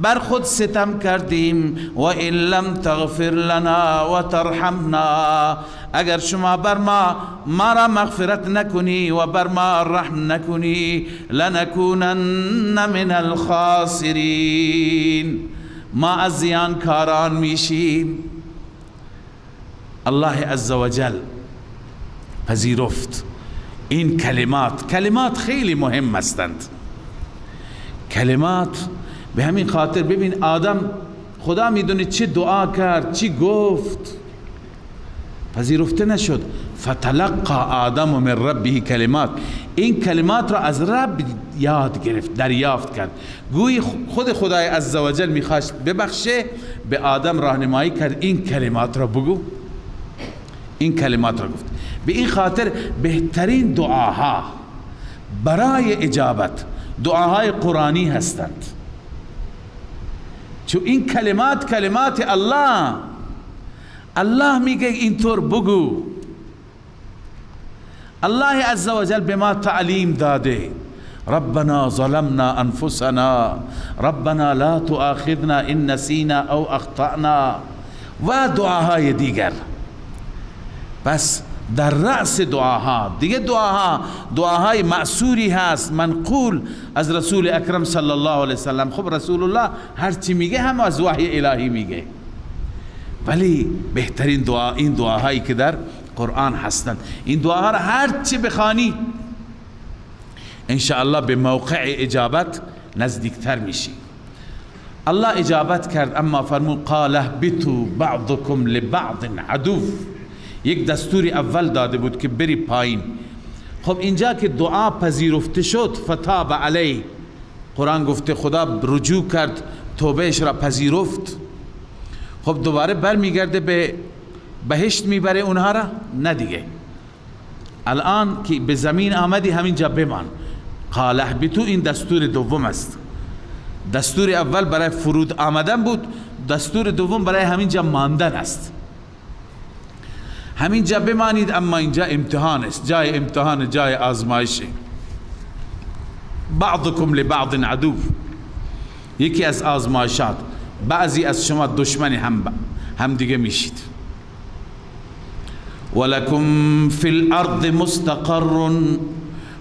بر خود ستم کردیم. و ان لم تغفر لنا و ترحمنا، اگر شما بر ما را مغفرت نکنی و بر ما رحم نکنی، لنکونن من الخاسرین، ما از زیانکاران میشیم. الله عزوجل پذیرفت این کلمات خیلی مهم هستند. کلمات به همین خاطر ببین آدم خدا میدونه چه دعا کرد، چی گفت، پذیرفته نشد. فتلقى آدم من ربه کلمات، این کلمات را از رب یاد گرفت، دریافت کرد. گویی خود خدای عزوجل میخواست ببخشه، به آدم راهنمایی کرد این کلمات را بگو، این کلمات را گفت. به این خاطر بهترین دعاها برای اجابت دعاهای قرآنی هستند، چون این کلمات الله میگه اینطور بگو. الله عزوجل به ما تعلیم داده، ربنا ظلمنا انفسنا ربنا لا تؤاخذنا ان نسینا او اخطأنا و دعاهای دیگر. بس در رأس دعاها دیگه دعاهای معصوری هست، منقول از رسول اکرم صلی الله علیه وسلم. خب رسول الله هر چی میگه هم از وحی الهی میگه، ولی بهترین دعا این دعاهایی که در قرآن هستند. این دعاها را هر چی بخوانی ان شاء الله به موقع اجابت نزدیکتر میشی. الله اجابت کرد، اما فرمود قال اهبطوا بعضكم لبعض عدو. یک دستوری اول داده بود که بری پایین. خب اینجا که دعا پذیرفته شد، فتاب علی، قرآن گفته خدا رجوع کرد، توبهش را پذیرفت. خب دوباره برمیگرده به بهشت میبره اونها را؟ نه دیگه، الان که به زمین آمدی همینجا بمان. قال اهبطوا این دستور دوم است. دستور اول برای فرود آمدن بود، دستور دوم برای همینجا ماندن است. همینجا بمانید، اما اینجا امتحان است، جای امتحان، جای آزمایش. بعضکم لبعض عدو، یکی از آزمایشات، بعضی از شما دشمن هم دیگه میشید. ولکم فی الارض مستقر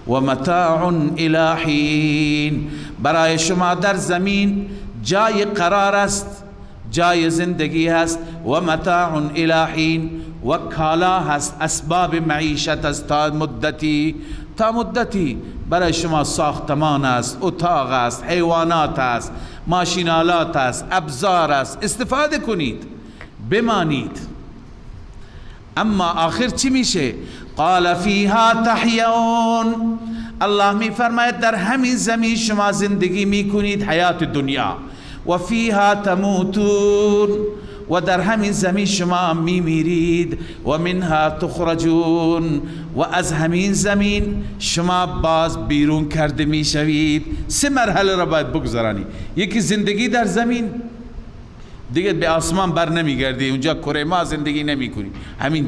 و متاع الی حین، برای شما در زمین جای قرار است، جای زندگی هست، و متاع الی حین، و کالا هست، اسباب معیشت است تا مدتی برای شما ساختمان است، اتاق است، حیوانات است، ماشینالات است، ابزار است، استفاده کنید، بمانید. اما آخر چی میشه؟ قال فیها تحیون، الله می فرماید در همین زمین شما زندگی میکنید، حیات دنیا، و فیها تموتون، و در همین زمین شما میمیرید، و منها تخرجون، و از همین زمین شما باز بیرون کرده میشوید. سه مرحله را باید بگذرانی. یکی زندگی در زمین، دیگه به آسمان بر نمیگردی، اونجا کره ما زندگی نمی کنی، همین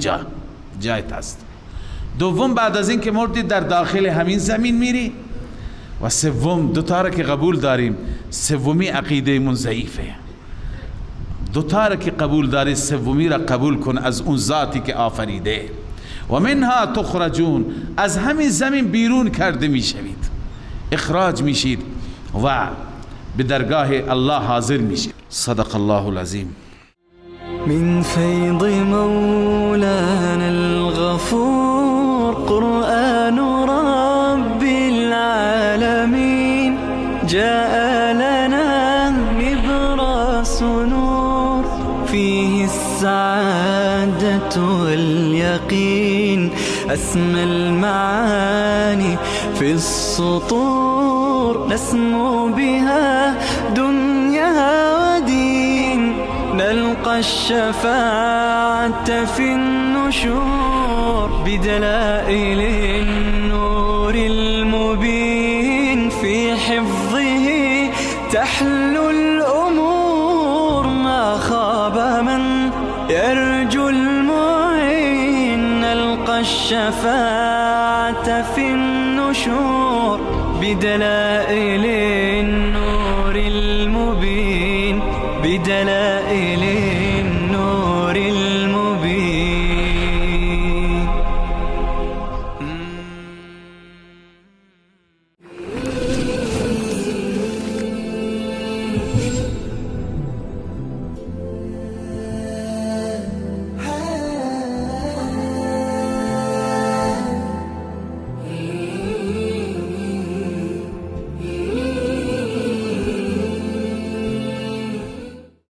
جایت هست. دوم بعد از این که مردی در داخل همین زمین میری. و سوم دوتا را که قبول داریم، سومی عقیده من ضعیفه. دوتا را که قبول داری، سومی را قبول کن از اون ذاتی که آفریده. و منها تخرجون، از همین زمین بیرون کرده میشوید، اخراج میشید و به درگاه الله حاضر میشید. صدق الله العظیم. من فيض مولانا الغفور قرآن رب العالمين جاء لنا نبراس نور فيه السعادة واليقين أسمى المعاني في السطور نسمو بها دنيا ودين نلقى الشفاعة في النشور بدلائل النور المبين في حفظه تحلو الأمور ما خاب من يرجو المعين نلقى الشفاعة في النشور بدلائل النور المبين بدلائل